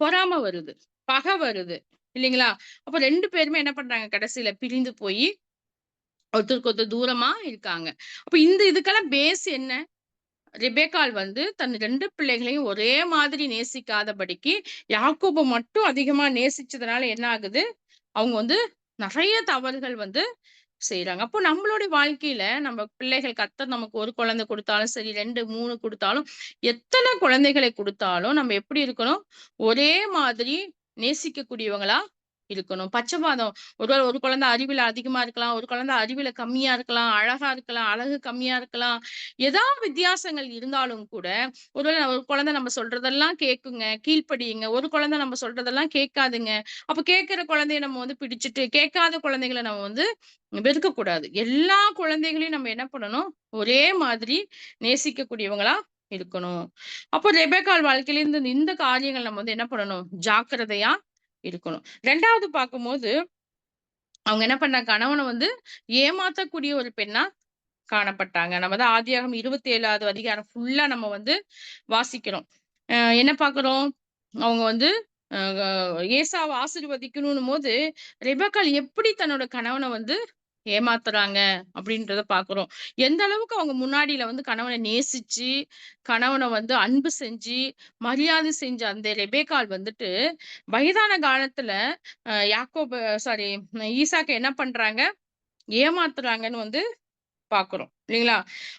Speaker 1: பொறாம வருது. பகை வருது. இல்லைங்களா? அப்ப 2 பேருமே என்ன பண்றாங்க, கடைசியில பிரிந்து போயி ஒருத்தருக்கு ஒருத்தர் தூரமா இருக்காங்க. அப்ப இதுக்கெல்லாம் பேஸ் என்ன? ரெபெக்காள் வந்து தன் 2 பிள்ளைகளையும் ஒரே மாதிரி நேசிக்காதபடிக்கு, யாக்கோப மட்டும் அதிகமா நேசிச்சதுனால என்ன ஆகுது, அவங்க வந்து நெறைய தவறுகள் வந்து செய்றாங்க. அப்போ நம்மளுடைய வாழ்க்கையில நம்ம பிள்ளைகள் கர்த்தர் நமக்கு 1 குழந்தை குடுத்தாலும் சரி, 2, 3 குடுத்தாலும், எத்தன குழந்தைகளை குடுத்தாலும் நம்ம எப்படி இருக்கணும்? ஒரே மாதிரி நேசிக்கக்கூடியவங்களா இருக்கணும். பட்சபாதம் ஒருவேள ஒரு குழந்தை அறிவில அதிகமா இருக்கலாம், ஒரு குழந்தை அறிவில கம்மியா இருக்கலாம், அழகா இருக்கலாம், அழகு கம்மியா இருக்கலாம். வித்தியாசங்கள் இருந்தாலும் கூட, ஒரு குழந்தை நம்ம சொல்றதெல்லாம் கேக்குங்க, கீழ்ப்படியுங்க. ஒரு குழந்தை நம்ம சொல்றதெல்லாம் கேட்காதுங்க. அப்ப கேட்கிற குழந்தைய நம்ம வந்து பிடிச்சுட்டு, கேட்காத குழந்தைகள நம்ம வந்து வெறுக்கக்கூடாது. எல்லா குழந்தைகளையும் நம்ம என்ன பண்ணணும்? ஒரே மாதிரி நேசிக்கக்கூடியவங்களா இருக்கணும். அப்போ ரெபெக்காள் வாழ்க்கையில இந்த காரியங்கள் நம்ம வந்து என்ன பண்ணணும்? ஜாக்கிரதையா இருக்கணும். 2வது பார்க்கும்போது, அவங்க என்ன பண்ண கணவன வந்து ஏமாத்தக்கூடிய ஒரு பெண்ணா காணப்பட்டாங்க. நம்ம தான் ஆதியாகமம் 27வது அதிகாரம் ஃபுல்லா நம்ம வந்து வாசிக்கிறோம். என்ன பார்க்குறோம்? அவங்க வந்து அ ஏசாவ ஆசீர்வதிக்கணும்னும்போது, ரெபெக்காள் எப்படி தன்னோட கணவன வந்து ஏமாத்துறாங்க அப்படின்றத பார்க்குறோம். எந்த அளவுக்கு அவங்க முன்னாடில வந்து கணவன நேசிச்சு, கணவன வந்து அன்பு செஞ்சு, மரியாதை செஞ்ச அந்த ரெபெக்காள் வந்துட்டு, வயதான காலத்துல யாக்கோபு சாரி ஈசாக்க என்ன பண்றாங்க? ஏமாத்துறாங்கன்னு வந்து பார்க்குறோம். இல்லைங்களா?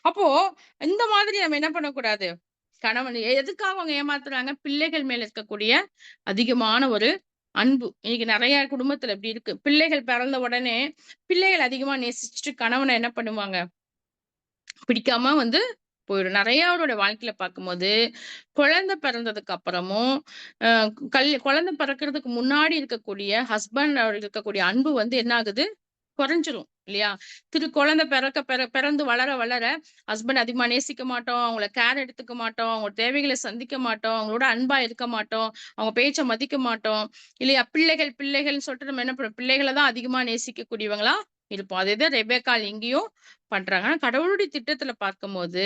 Speaker 1: அப்போ இந்த மாதிரி நம்ம என்ன பண்ணக்கூடாது? கணவன் எதுக்காக அவங்க ஏமாத்துறாங்க? பிள்ளைகள் மேல இருக்கக்கூடிய அதிகமான ஒரு அன்பு. இன்னைக்கு நெறைய குடும்பத்துல இப்படி இருக்கு. பிள்ளைகள் பிறந்த உடனே, பிள்ளைகள அதிகமா நேசிச்சுட்டு கணவன என்ன பண்ணுவாங்க? பிடிக்காம வந்து போயிடும். நெறையாரோட வாழ்க்கையில பார்க்கும்போது, குழந்தை பிறந்ததுக்கு அப்புறமும், அ குழந்தை பிறக்கறதுக்கு முன்னாடி இருக்கக்கூடிய ஹஸ்பண்ட் இருக்கக்கூடிய அன்பு வந்து என்ன ஆகுது? குறைஞ்சிரும். இல்லையா? குழந்தை பிறந்து வளர வளர ஹஸ்பண்ட் அதிகமா நேசிக்க மாட்டோம். அவங்கள கேர் எடுத்துக்க மாட்டோம். அவங்க தேவைகள சந்திக்க மாட்டோம். அவங்களோட அன்பா இருக்க மாட்டோம். அவங்க பேச்ச மதிக்க மாட்டோம். இல்லையா? பிள்ளைகள்ன்னு சொல்லிட்டு நம்ம என்ன பண்ணுவோம்? பிள்ளைகள தான் அதிகமா நேசிக்கக்கூடியவங்களா இருப்போம். அதேதான் ரெபெக்காள் இங்கேயும் பண்றாங்க. ஆனா கடவுளுடைய திட்டத்துல பார்க்கும்போது,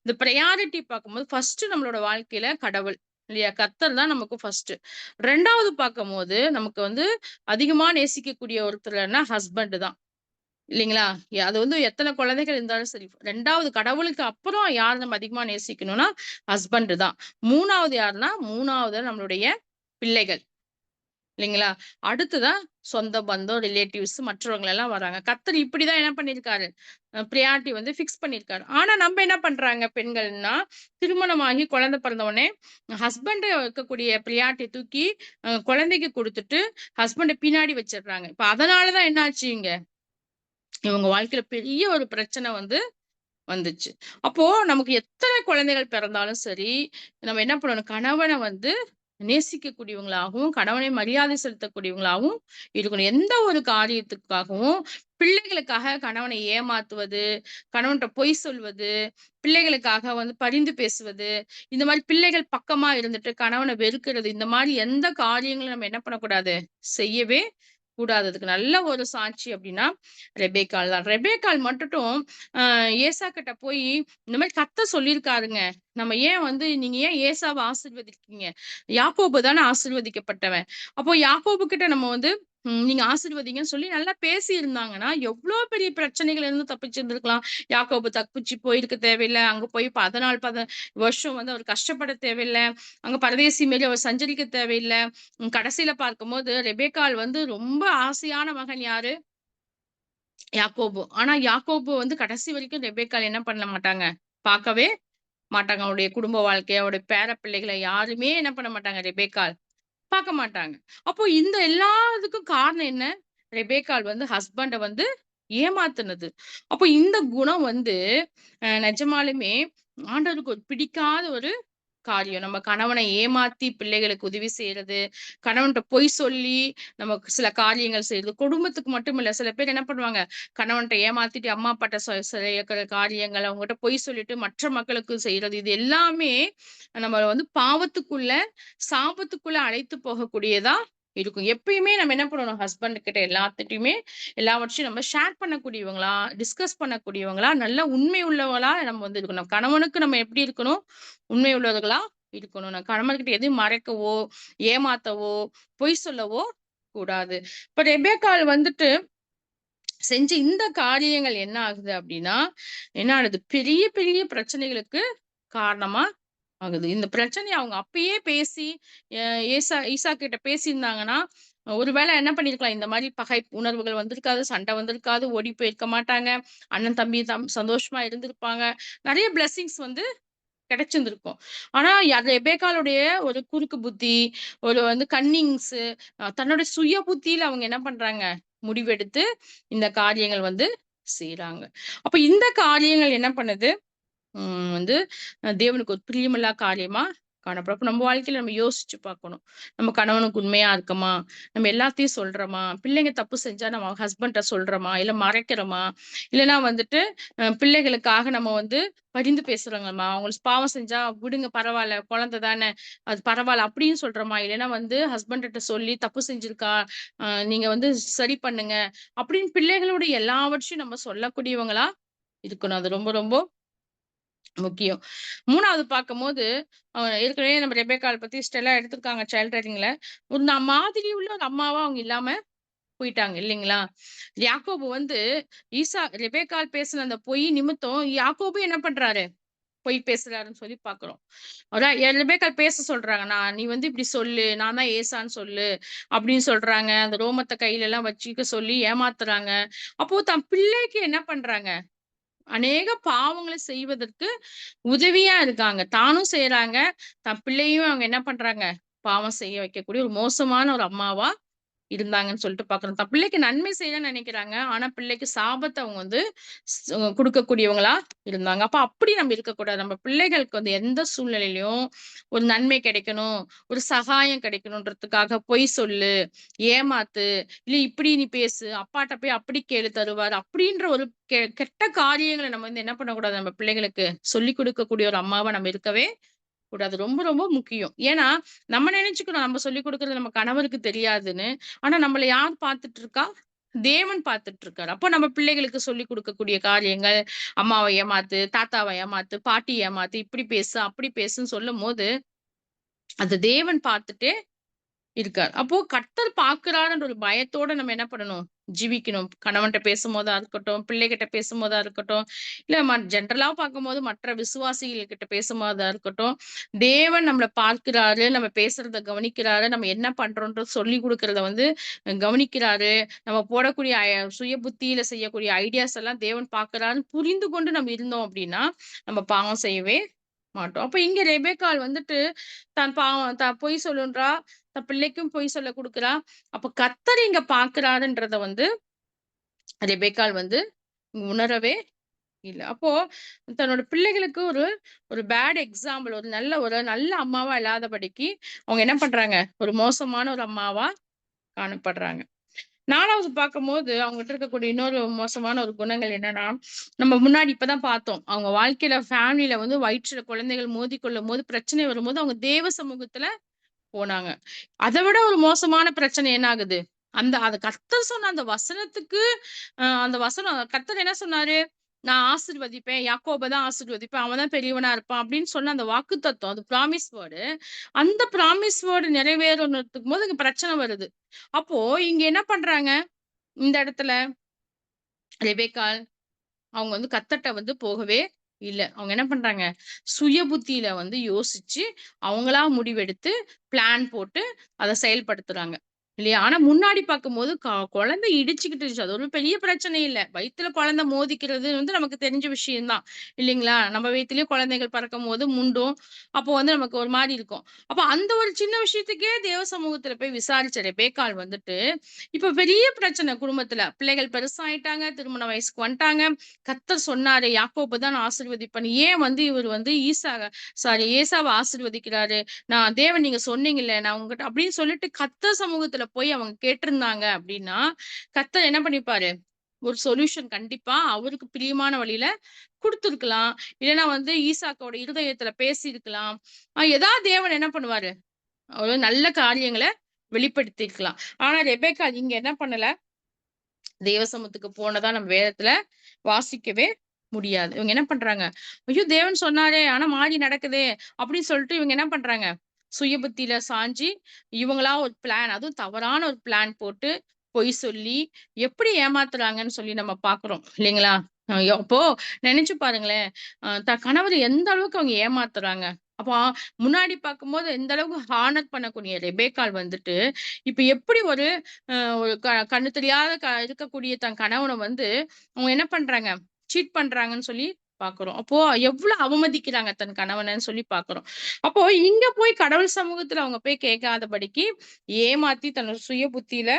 Speaker 1: இந்த பிரையாரிட்டி பார்க்கும்போது ஃபர்ஸ்ட் நம்மளோட வாழ்க்கையில கடவுள். இல்லையா? கர்த்தர் தான் நமக்கு ஃபர்ஸ்ட். 2வது பார்க்கும்போது, நமக்கு வந்து அதிகமா நேசிக்கக்கூடிய ஒருத்தர்னா ஹஸ்பண்ட் தான். இல்லைங்களா? அது வந்து எத்தன குழந்தைகள் இருந்தாலும் சரி. 2வது கடவுளுக்கு அப்புறம் யார் நம்ம அதிகமா நேசிக்கணும்னா, ஹஸ்பண்ட் தான். 3வது யாருன்னா, 3வது நம்மளுடைய பிள்ளைகள். இல்லைங்களா? அடுத்துதான் சொந்த பந்தம், ரிலேட்டிவ்ஸ் மற்றவங்க எல்லாம் வராங்க. கர்த்தர் இப்படிதான் என்ன பண்ணியிருக்காரு, பிரையாரிட்டி வந்து ஃபிக்ஸ் பண்ணியிருக்காரு. ஆனா நம்ம என்ன பண்றாங்க பெண்கள்னா, திருமணமாகி குழந்தை பிறந்த உடனே ஹஸ்பண்ட் இருக்கக்கூடிய பிரையாரிட்டிய தூக்கி குழந்தைக்கு குடுத்துட்டு, ஹஸ்பண்ட பின்னாடி வச்சுடுறாங்க. இப்ப அதனால தான் என்ன ஆச்சு இங்க, இவங்க வாழ்க்கையில பெரிய ஒரு பிரச்சனை வந்து வந்துச்சு. அப்போ நமக்கு எத்தன குழந்தைகள் பிறந்தாலும் சரி, நம்ம என்ன பண்ணணும்? கணவன வந்து நேசிக்கக்கூடியவங்களாகவும், கணவனை மரியாதை செலுத்தக்கூடியவங்களாகவும் இருக்கணும். எந்த ஒரு காரியத்துக்காகவும் பிள்ளைகளுக்காக கணவனை ஏமாத்துவது, கணவன்ட்ட பொய் சொல்வது, பிள்ளைகளுக்காக வந்து பரிந்து பேசுவது, இந்த மாரி பிள்ளைகள் பக்கமா இருந்துட்டு கணவன வெறுக்கிறது, இந்த மாரி எந்த காரியங்களும் நம்ம என்ன பண்ணக்கூடாது? செய்யவே கூடாது. அதுக்கு நல்ல ஒரு சாட்சி அப்டின்னா, ரெபெக்காள் தான். ரெபெக்காள் மட்டும் ஏசா கிட்ட போயி, இந்த மாரி கர்த்தர் சொல்லியிருக்காருங்க. நம்ம ஏன் வந்து நீங்க ஏன் ஏசாவ ஆசீர்வதிக்கிறீங்க? யாக்கோபு தானே ஆசீர்வதிக்கப்பட்டவன். அப்போ யாக்கோபு கிட்ட நம்ம வந்து நீங்க ஆசீர்வதிங்கன்னு சொல்லி நல்லா பேசியிருந்தாங்கன்னா, எவ்ளோ பெரிய பிரச்சனைகள்ல இருந்து தப்பிச்சிருந்திருக்கலாம். யாக்கோபு தப்பிச்சு போயிருக்க தேவையில்ல. அங்க போய் 14 வருஷம் வந்து அவர் கஷ்டப்பட தேவையில்ல. அங்க பரதேசி மாரி அவர் சஞ்சரிக்க தேவையில்ல. கடைசியில பார்க்கும்போது ரெபெக்காள் வந்து ரொம்ப ஆசையான மகன் யாரு? யாக்கோபு. ஆனா யாக்கோபு வந்து கடைசி வரைக்கும் ரெபெக்காள் என்ன பண்ண மாட்டாங்க, பார்க்கவே மாட்டாங்க. அவருடைய குடும்ப வாழ்க்கை, அவருடைய பேர பிள்ளைகள யாருமே என்ன பண்ண மாட்டாங்க ரெபெக்காள் பார்க்க மாட்டாங்க. அப்போ இந்த எல்லாத்துக்கும் காரணம் என்ன? ரெபெக்காள் வந்து ஹஸ்பண்ட வந்து ஏமாத்துனது. அப்போ இந்த குணம் வந்து நிஜமாலுமே ஆண்டவருக்கு ஒரு பிடிக்காத ஒரு காரியம். நம்ம கணவனை ஏமாத்தி பிள்ளைகளுக்கு உதவி செய்றது, கணவன்ட்ட பொய் சொல்லி நமக்கு சில காரியங்கள் செய்றது. குடும்பத்துக்கு மட்டும் இல்ல. சில பேர் என்ன பண்ணுவாங்க, கணவன்ட்ட ஏமாத்திட்டு அம்மா, அப்பாட்ட செய்யற காரியங்கள், அவங்ககிட்ட பொய் சொல்லிட்டு மற்ற மக்களுக்கு செய்றது. இது எல்லாமே நம்மள வந்து பாவத்துக்குள்ள, சாபத்துக்குள்ள அழைத்து போகக்கூடியதா இருக்கும். எப்பயுமே நம்ம என்ன பண்ணணும், ஹஸ்பண்ட் கிட்ட எல்லாத்துட்டயுமே எல்லாவற்றையும் நம்ம ஷேர் பண்ணக்கூடியவங்களா, டிஸ்கஸ் பண்ணக்கூடியவங்களா, நல்ல உண்மை உள்ளவங்களா நம்ம வந்து இருக்கணும். கணவனுக்கு நம்ம எப்படி இருக்கணும்? உண்மை உள்ளவர்களா இருக்கணும். நான் கணவன்கிட்ட எதையும் மறைக்கவோ, ஏமாத்தவோ, பொய் சொல்லவோ கூடாது. இப்ப ரெபெக்காள் வந்துட்டு செஞ்ச இந்த காரியங்கள் என்ன ஆகுது அப்படின்னா, என்ன ஆகுது? பெரிய பெரிய பிரச்சனைகளுக்கு காரணமா ஆகுது. இந்த பிரச்சனைய அவங்க அப்பயே பேசி, அ ஈசாக் கிட்ட பேசியிருந்தாங்கன்னா, ஒருவேளை என்ன பண்ணியிருக்கலாம், இந்த மாரி பகை உணர்வுகள் வந்திருக்காது, சண்டை வந்திருக்காது, ஓடி போயிருக்க மாட்டாங்க. அண்ணன், தம்பி சந்தோஷமா இருந்திருப்பாங்க. நெறைய பிளெஸ்ஸிங்ஸ் வந்து கிடைச்சிருந்திருக்கும். ஆனா ரெபெக்காளுடைய ஒரு குறுக்கு புத்தி, ஒரு வந்து கன்னிங்ஸு, தன்னோட சுய புத்தியில அவங்க என்ன பண்றாங்க, முடிவெடுத்து இந்த காரியங்கள் வந்து செய்றாங்க. அப்ப இந்த காரியங்கள் என்ன பண்ணுது, வந்து தேவனுக்கு ஒரு பிரியமில்லா காரியமா காணப்படும். அப்ப நம்ம வாழ்க்கையில நம்ம யோசிச்சு பார்க்கணும். நம்ம கணவனுக்கு உண்மையா இருக்கமா? நம்ம எல்லாத்தையும் சொல்றோமா? பிள்ளைங்க தப்பு செஞ்சா நம்ம ஹஸ்பண்ட்ட சொல்றோமா? இல்ல மறைக்கிறோமா? இல்லன்னா வந்துட்டு பிள்ளைகளுக்காக நம்ம வந்து பரிந்து பேசுறோங்கம்மா. அவங்க பாவம் செஞ்சா விடுங்க பரவால்ல. குழந்தை தானே. அது பரவால்ல அப்படின்னு சொல்றோமா? இல்லன்னா வந்து ஹஸ்பண்ட்ட சொல்லி தப்பு செஞ்சிருக்கா, நீங்க வந்து சரி பண்ணுங்க. அப்படின்னு பிள்ளைகளோட எல்லாவற்றையும் நம்ம சொல்லக்கூடியவங்களா இருக்கணும். அது ரொம்ப ரொம்ப முக்கியம். 3வது பார்க்கும்போது, ஏற்கனவே நம்ம ரெபெக்காள் பத்தி ஸ்டெல்லா எடுத்திருக்காங்க சைல்ட் ரைட்டிங்ல. ஒரு மாதிரி உள்ள ஒரு அம்மாவா அவங்க இல்லாம போயிட்டாங்க இல்லைங்களா? யாக்கோபு வந்து ரெபெக்காள் பேசின அந்த பொய் நிமித்தம் யாக்கோபு என்ன பண்றாரு? பொய் பேசுறாருன்னு சொல்லி பார்க்கிறோம். ரெபெக்காள் பேச சொல்றாங்க. நீ வந்து இப்படி சொல்லு. நான் தான் ஏசான்னு சொல்லு. அப்படின்னு சொல்றாங்க. அந்த ரோமத்த கையிலலாம் வச்சுக்க சொல்லி ஏமாத்துறாங்க. அப்போ தன் பிள்ளைக்கு என்ன பண்றாங்க? அநேக பாவங்கள செய்வதற்கு உதவியா இருக்காங்க. தானும் செய்றாங்க. தன் பிள்ளையும் அவங்க என்ன பண்றாங்க? பாவம் செய்ய வைக்கக்கூடிய ஒரு மோசமான ஒரு அம்மாவா இருந்தாங்கன்னு சொல்லிட்டு பார்க்குறோம். தன் பிள்ளைக்கு நன்மை செய்யணும்னு நெனைக்கிறாங்க. ஆனா பிள்ளைக்கு சாபத்த அவங்க வந்து குடுக்கக்கூடியவங்களா இருந்தாங்க. அப்ப அப்படி நம்ம இருக்கக்கூடாது. நம்ம பிள்ளைகளுக்கு வந்து எந்த சூழ்நிலையிலயும் ஒரு நன்மை கிடைக்கணும், ஒரு சகாயம் கிடைக்கணுன்றதுக்காக பொய் சொல்லு, ஏமாத்து, இல்ல இப்படி நீ பேசு, அப்பாட்ட போய் அப்படி கேளு தருவாரு. அப்படின்ற ஒரு கெட்ட காரியங்கள நம்ம வந்து என்ன பண்ணக்கூடாது, நம்ம பிள்ளைகளுக்கு சொல்லிக் குடுக்கக்கூடிய ஒரு அம்மாவா நம்ம இருக்கவே கூடாது. ரொம்ப ரொம்ப முக்கியம். ஏன்னா, நம்ம நெனச்சுக்கிறோம் நம்ம சொல்லிக் குடுக்குறது நம்ம கணவருக்கு தெரியாதுன்னு. ஆனா நம்மள யார் பார்த்துட்டு இருக்கா? தேவன் பார்த்துட்டு இருக்காரு. அப்போ நம்ம பிள்ளைகளுக்கு சொல்லிக் குடுக்கக்கூடிய காரியங்கள், அம்மாவ ஏமாத்து, தாத்தாவ ஏமாத்து, பாட்டி ஏமாத்து, இப்படி பேசு, அப்படி பேசுன்னு சொல்லும்போது, அது தேவன் பார்த்துட்டே இருக்காரு. அப்போ கர்த்தர் பார்க்கிறார்ன்ற ஒரு பயத்தோட நம்ம என்ன பண்ணணும்? ஜீவிக்கணும். கணவன்ட்ட பேசும்போதா இருக்கட்டும், பிள்ளைகிட்ட பேசும்போதா இருக்கட்டும், இல்ல ஜெனரலா பார்க்கும்போது மற்ற விசுவாசிகள் கிட்ட பேசும்போதா இருக்கட்டும், தேவன் நம்மள பார்க்கிறாரு, நம்ம பேசுறத கவனிக்கிறாரு, நம்ம என்ன பண்றோம்ன்றது சொல்லிக் குடுக்கிறத வந்து கவனிக்கிறாரு. நம்ம போடக்கூடிய சுய புத்தியில செய்யக்கூடிய ஐடியாஸ் எல்லாம் தேவன் பார்க்கிறாருன்னு புரிந்து கொண்டு நம்ம இருந்தோம் அப்படின்னா, நம்ம பாவம் செய்யவே மாட்டோம். அப்ப இங்க ரெபெக்காள் வந்துட்டு தான் பொய் சொல்லுன்றா. தன் பிள்ளைக்கும் பொய் சொல்ல குடுக்குறா. அப்ப கர்த்தர் இங்க பார்க்கிறாருன்றத வந்து ரெபெக்காள் வந்து உணரவே இல்ல. அப்போ தன்னோட பிள்ளைகளுக்கு ஒரு ஒரு பேட் எக்ஸாம்பிள் ஒரு நல்ல அம்மாவா இல்லாதபடிக்கு அவங்க என்ன பண்றாங்க? ஒரு மோசமான ஒரு அம்மாவா காணப்படுறாங்க. 4வது பார்க்கும்போது அவங்ககிட்ட இருக்கக்கூடிய இன்னொரு மோசமான ஒரு குணங்கள் என்னன்னா, நம்ம முன்னாடி இப்பதான் பார்த்தோம். அவங்க வாழ்க்கையில ஃபேமிலில வந்து வயிற்றுல குழந்தைகள் மோதிக்கொள்ளும்போது, பிரச்சனை வரும்போது அவங்க தேவ சமூகத்துல போனாங்க. அத விட ஒரு மோசமான பிரச்சனை என்ன ஆகுது? அது கர்த்தர் சொன்ன அந்த வசனத்துக்கு அந்த வசனம் கர்த்தர் என்ன சொன்னாரு? நான் ஆசீர்வதிப்பேன். யாக்கோப தான் ஆசீர்வதிப்பேன். அவன் தான் பெரியவனா இருப்பான் அப்படின்னு சொன்ன அந்த வாக்குத்தத்தம், அது பிராமிஸ் வேர்டு. அந்த பிராமிஸ் வேர்டு நிறைவேறணும்ன்னும் போது இங்க பிரச்சனை வருது. அப்போ இங்க என்ன பண்றாங்க? இந்த இடத்துல ரெபெக்காள் அவங்க வந்து கர்த்தர்ட்ட வந்து போகவே இல்ல. அவங்க என்ன பண்றாங்க? சுய புத்தியில வந்து யோசிச்சு, அவங்களா முடிவெடுத்து, பிளான் போட்டு அத செயல்படுத்துறாங்க. இல்லையா? ஆனா முன்னாடி பார்க்கும்போது குழந்தை இடிச்சுக்கிட்டு இருந்துச்சு. அது ஒரு பெரிய பிரச்சனை இல்ல. வயித்துல குழந்தை மோதிக்கிறது வந்து நமக்கு தெரிஞ்ச விஷயம் தான். இல்லைங்களா? நம்ம வயித்துலயும் குழந்தைகள் பிறக்கும்போது முண்டும். அப்போ வந்து நமக்கு ஒரு மாரி இருக்கும். அப்ப அந்த ஒரு சின்ன விஷயத்துக்கே தேவ சமூகத்துல போய் விசாரிச்ச ரெபெக்காள் வந்துட்டு, இப்ப பெரிய பிரச்சனை குடும்பத்துல. பிள்ளைகள் பெருசாயிட்டாங்க, திருமண வயசுக்கு வந்துட்டாங்க. கர்த்தர் சொன்னாரு, யாக்கோப தான் நான் ஆசீர்வதிப்பேன்னு. ஏன் வந்து இவரு வந்து ஏசாவ ஆசீர்வதிக்கிறாரு? தேவன் நீங்க சொன்னீங்கல்ல, நான் உங்ககிட்ட அப்படின்னு சொல்லிட்டு கர்த்தர் சமூகத்துல போய் அவங்க கேட்டிருந்தாங்க அப்படின்னா, கர்த்தர் என்ன பண்ணிருப்பாரு? ஒரு சொல்யூஷன் கண்டிப்பா அவருக்கு பிரியமான வழியில குடுத்திருக்கலாம். இல்லன்னா வந்து ஈசாக்கோட இருதயத்துல பேசியிருக்கலாம். ஏதாவது தேவன் என்ன பண்ணுவாரு? ஒரு நல்ல காரியங்கள வெளிப்படுத்தியிருக்கலாம். ஆனா ரெபெக்கா இங்க என்ன பண்ணல? தேவசமூகத்துக்கு போனதா நம்ம வேதத்துல வாசிக்கவே முடியாது. இவங்க என்ன பண்றாங்க? ஐயோ! தேவன் சொன்னாரே! ஆனா மாறி நடக்குதே! அப்படின்னு சொல்லிட்டு இவங்க என்ன பண்றாங்க? சுய புத்தியில சாஞ்சு, இவங்களா ஒரு பிளான் அதுவும் தவறான ஒரு பிளான் போட்டு, பொய் சொல்லி, எப்படி ஏமாத்துறாங்கன்னு சொல்லி நம்ம பார்க்குறோம். இல்லைங்களா? அப்போ நெனச்சு பாருங்களேன். தன் கணவர எந்த அளவுக்கு அவங்க ஏமாத்துறாங்க. அப்போ முன்னாடி பார்க்கும்போது எந்த அளவுக்கு ஹானர் பண்ணக்கூடிய ரெபெக்காள் வந்துட்டு, இப்ப எப்படி ஒரு ஒரு கண்ணு தெரியாத இருக்கக்கூடிய தன் கணவன வந்து, அவங்க என்ன பண்றாங்க? சீட் பண்றாங்கன்னு சொல்லி பார்க்குறோம். அப்போ எவ்ளோ அவமதிக்கிறாங்க தன் கணவனன்னு சொல்லி பார்க்குறோம். அப்போ இங்க போய் கடவுள் சமூகத்துல அவங்க போய் கேட்காதபடிக்கு, ஏமாத்தி தன்னோட சுய புத்தியில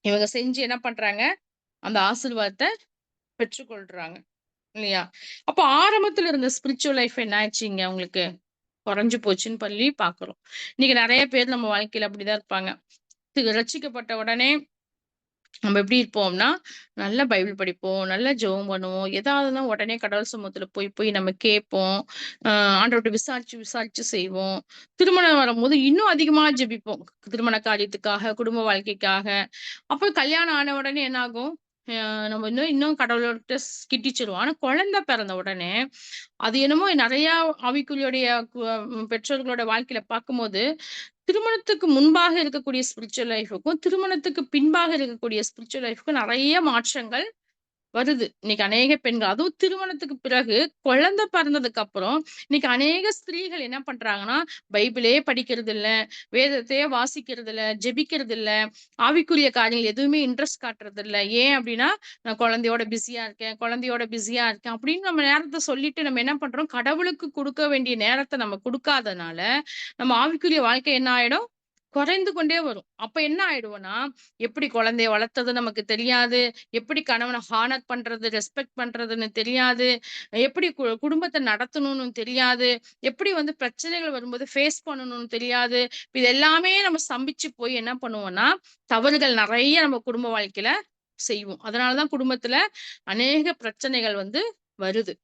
Speaker 1: இவங்க செஞ்சு என்ன பண்றாங்க? அந்த ஆசீர்வாதத்த பெற்றுக்கொள்றாங்க. இல்லையா? அப்போ ஆரம்பத்துல இருந்த ஸ்பிரிச்சுவல் லைஃப் என்ன ஆச்சுங்க அவங்களுக்கு? குறைஞ்சு போச்சுன்னு சொல்லி பார்க்குறோம். இன்னைக்கு நெறைய பேர் நம்ம வாழ்க்கையில அப்படிதான் இருப்பாங்க. ரட்சிக்கப்பட்ட உடனே நம்ம எப்படி இருப்போம்னா, நல்லா பைபிள் படிப்போம், நல்லா ஜெபம் பண்ணுவோம். எதாவதுன்னா உடனே கடவுள் சமூகத்துல போய் போய் நம்ம கேட்போம். அ ஆண்டவர்ட்ட விசாரிச்சு விசாரிச்சு செய்வோம். திருமணம் வரும்போது இன்னும் அதிகமா ஜெபிப்போம். திருமண காரியத்துக்காக, குடும்ப வாழ்க்கைக்காக. அப்ப கல்யாணம் ஆன உடனே என்ன ஆகும்? நம்ம இன்னும் இன்னும் கடவுளோட்ட கிட்டிச்சிருவோம். ஆனா குழந்தை பிறந்த உடனே, அது என்னமோ நெறையா ஆவிக்குறியோடைய பெற்றோர்களோட வாழ்க்கையில பார்க்கும்போது, திருமணத்துக்கு முன்பாக இருக்கக்கூடிய ஸ்பிரிச்சுவல் லைஃப்க்கும், திருமணத்துக்கு பின்பாக இருக்கக்கூடிய ஸ்பிரிச்சுவல் லைஃப்க்கும் நெறைய மாற்றங்கள் வருது. இன்னைக்கு அநேக பெண்கள் அதுவும் திருமணத்துக்கு பிறகு குழந்தை பிறந்ததுக்கு அப்புறம், இன்னைக்கு அநேக ஸ்திரீகள் என்ன பண்றாங்கன்னா, பைபிளே படிக்கிறதில்ல, வேதத்தையே வாசிக்கிறதில்ல, ஜெபிக்கிறதில்ல, ஆவிக்குரிய காரியங்கள் எதுவுமே இன்ட்ரெஸ்ட் காட்டுறதில்ல. ஏன் அப்டின்னா, நான் குழந்தையோட பிஸியா இருக்கேன், குழந்தையோட பிஸியா இருக்கேன் அப்படின்னு நம்ம நேரத்த சொல்லிட்டு நம்ம என்ன பண்றோம், கடவுளுக்கு குடுக்க வேண்டிய நேரத்த நம்ம குடுக்காதனால, நம்ம ஆவிக்குரிய வாழ்க்கை என்ன ஆயிடும்? குறைந்து கொண்டே வரும். அப்ப என்ன ஆயிடுவோம்னா, எப்படி குழந்தைய வளர்த்தது நமக்கு தெரியாது. எப்படி கணவன ஹானர் பண்றது, ரெஸ்பெக்ட் பண்றதுன்னு தெரியாது. எப்படி குடும்பத்த நடத்தணும்னு தெரியாது. எப்படி வந்து பிரச்சனைகள் வரும்போது ஃபேஸ் பண்ணணும்னு தெரியாது. இது எல்லாமே நம்ம ஸ்தம்பிச்சு போய் என்ன பண்ணுவோம்னா, தவறுகள் நெறைய நம்ம குடும்ப வாழ்க்கையில செய்வோம். அதனால தான் குடும்பத்துல அநேக பிரச்சனைகள் வந்து வருது.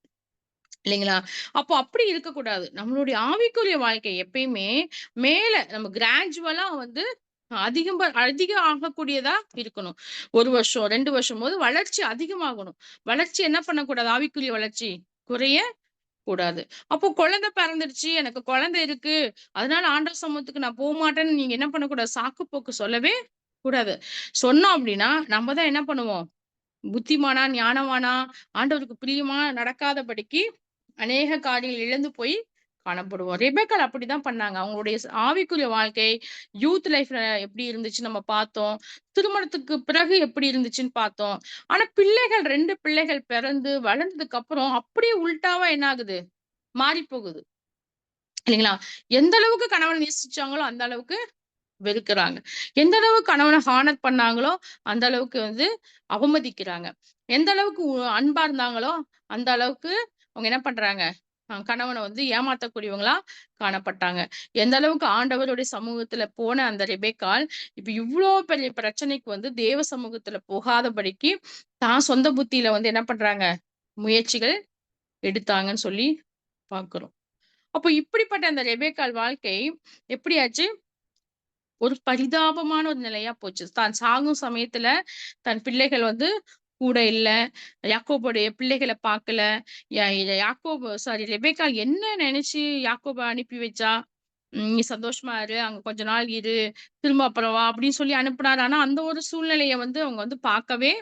Speaker 1: இல்லைங்களா? அப்போ அப்படி இருக்கக்கூடாது. நம்மளுடைய ஆவிக்குரிய வாழ்க்கை எப்பயுமே மேல நம்ம கிராஜுவலா வந்து அதிகம் ஆகக்கூடியதா இருக்கணும். 1 வருஷம், 2 வருஷம்போது வளர்ச்சி அதிகமாகணும். வளர்ச்சி என்ன பண்ணக்கூடாது? ஆவிக்குரிய வளர்ச்சி குறைய கூடாது. அப்போ குழந்தை பிறந்துருச்சு, எனக்கு குழந்தை இருக்கு. அதனால ஆண்டவர் சமூகத்துக்கு நான் போமாட்டேன்னு நீங்க என்ன பண்ணக்கூடாது? சாக்கு போக்கு சொல்லவே கூடாது. சொன்னோம் அப்படின்னா, நம்ம தான் என்ன பண்ணுவோம்? புத்திமானா, ஞானவானா, ஆண்டவருக்கு பிரியமா நடக்காதபடிக்கு அநேக காரியங்கள் இழந்து போய் காணப்படுவோம். ரெபெக்காள் அப்படிதான் பண்ணாங்க. அவங்களுடைய ஆவிக்குரிய வாழ்க்கை, யூத் லைஃப்ல எப்படி இருந்துச்சுன்னு நம்ம பார்த்தோம். திருமணத்துக்கு பிறகு எப்படி இருந்துச்சுன்னு பார்த்தோம். ஆனா பிள்ளைகள் 2 பிள்ளைகள் பிறந்து வளர்ந்ததுக்கு அப்புறம் அப்படியே உல்டாவா என்ன ஆகுது? மாறி போகுது. இல்லைங்களா? எந்த அளவுக்கு கணவன நேசிச்சாங்களோ அந்த அளவுக்கு வெறுக்குறாங்க. எந்த அளவுக்கு கணவன ஹானர் பண்ணாங்களோ, அந்த அளவுக்கு வந்து அவமதிக்கிறாங்க. எந்த அளவுக்கு அன்பா இருந்தாங்களோ, அந்த அளவுக்கு அவங்க என்ன பண்றாங்க? கணவன வந்து ஏமாத்தக்கூடியவங்களா காணப்பட்டாங்க. எந்த அளவுக்கு ஆண்டவருடைய சமூகத்துல போன அந்த ரெபெக்காள், இப்ப இவ்ளோ பெரிய பிரச்சனைக்கு வந்து தேவ சமூகத்துல போகாதபடிக்கு, தான் சொந்த புத்தியில வந்து என்ன பண்றாங்க? முயற்சிகள் எடுத்தாங்கன்னு சொல்லி பார்க்கிறோம். அப்போ இப்படிப்பட்ட அந்த ரெபெக்காள் வாழ்க்கை எப்படியாச்சு? ஒரு பரிதாபமான ஒரு நிலையா போச்சு. தான் சாகும் சமயத்துல தன் பிள்ளைகள் வந்து கூட இல்ல. யாக்கோபுடைய பிள்ளைகள பார்க்கல. யாக்கோபு சாரி ரெபெக்கா என்ன நெனச்சு யாக்கோப அனுப்பி வச்சா? நீ சந்தோஷமா இரு. அங்க கொஞ்ச நாள் இரு. திரும்ப அப்புறம் வா அப்படின்னு சொல்லி அனுப்புனாரு. ஆனா அந்த ஒரு சூழ்நிலைய வந்து அவங்க வந்து பார்க்கவே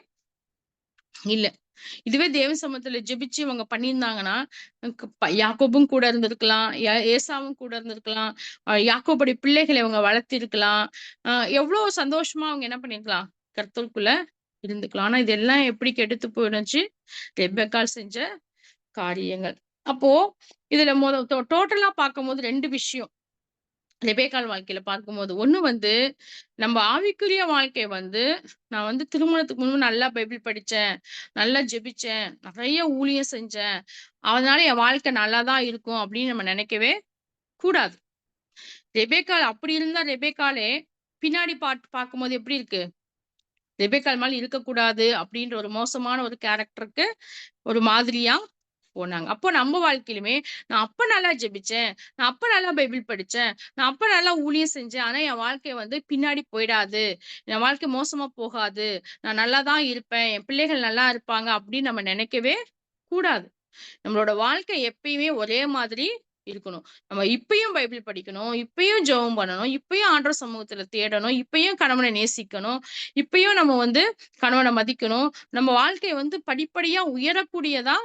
Speaker 1: இல்ல. இதுவே தேவ சமூகத்துல ஜெபிச்சு இவங்க பண்ணியிருந்தாங்கன்னா, யாக்கோபும் கூட இருந்திருக்கலாம். ஏசாவும் கூட இருந்திருக்கலாம். யாக்கோபுடைய பிள்ளைகள இவங்க வளர்த்திருக்கலாம். அ எவ்ளோ சந்தோஷமா அவங்க என்ன பண்ணியிருக்கலாம்? கர்த்தருக்குள்ள இருந்துக்கலாம். ஆனா இதெல்லாம் எப்படி கெடுத்து போணுச்சு? ரெபெக்காள் செஞ்ச காரியங்கள். அப்போ இதுல டோட்டலா பார்க்கும்போது 2 விஷயம். ரெபெக்காள் வாழ்க்கையில பார்க்கும்போது, ஒண்ணு வந்து நம்ம ஆவிக்குரிய வாழ்க்கை வந்து, நான் வந்து திருமணத்துக்கு முன்பு நல்லா பைபிள் படிச்சேன், நல்லா ஜெபிச்சேன், நெறைய ஊழியம் செஞ்சேன். அதனால என் வாழ்க்கை நல்லா தான் இருக்கும் அப்படின்னு நம்ம நெனைக்கவே கூடாது. ரெபெக்காள் அப்படி இருந்த ரெபெக்காளே பின்னாடி பார்க்கும்போது எப்படி இருக்கு? ரெபெக்காள் மாரி இருக்கக்கூடாது அப்படின்ற ஒரு மோசமான ஒரு கேரக்டருக்கு ஒரு மாதிரியா போனாங்க. அப்போ நம்ம வாழ்க்கையிலுமே, நான் அப்ப நல்லா ஜெபிச்சேன். நான் அப்ப நல்லா பைபிள் படிச்சேன். நான் அப்ப நல்லா ஊழியம் செஞ்சேன். ஆனா என் வாழ்க்கை வந்து பின்னாடி போயிடாது. என் வாழ்க்கை மோசமா போகாது. நான் நல்லா தான் இருப்பேன். என் பிள்ளைகள் நல்லா இருப்பாங்க அப்படின்னு நம்ம நெனைக்கவே கூடாது. நம்மளோட வாழ்க்கை எப்பயுமே ஒரே மாதிரி இருக்கணும். நம்ம இப்பயும் பைபிள் படிக்கணும். இப்பயும் ஜெபம் பண்ணணும். இப்பயும் ஆண்டவர் சமூகத்துல தேடணும். இப்பயும் கணவன நேசிக்கணும். இப்பயும் நம்ம வந்து கணவன மதிக்கணும். நம்ம வாழ்க்கை வந்து படிப்படியா உயரக்கூடியதா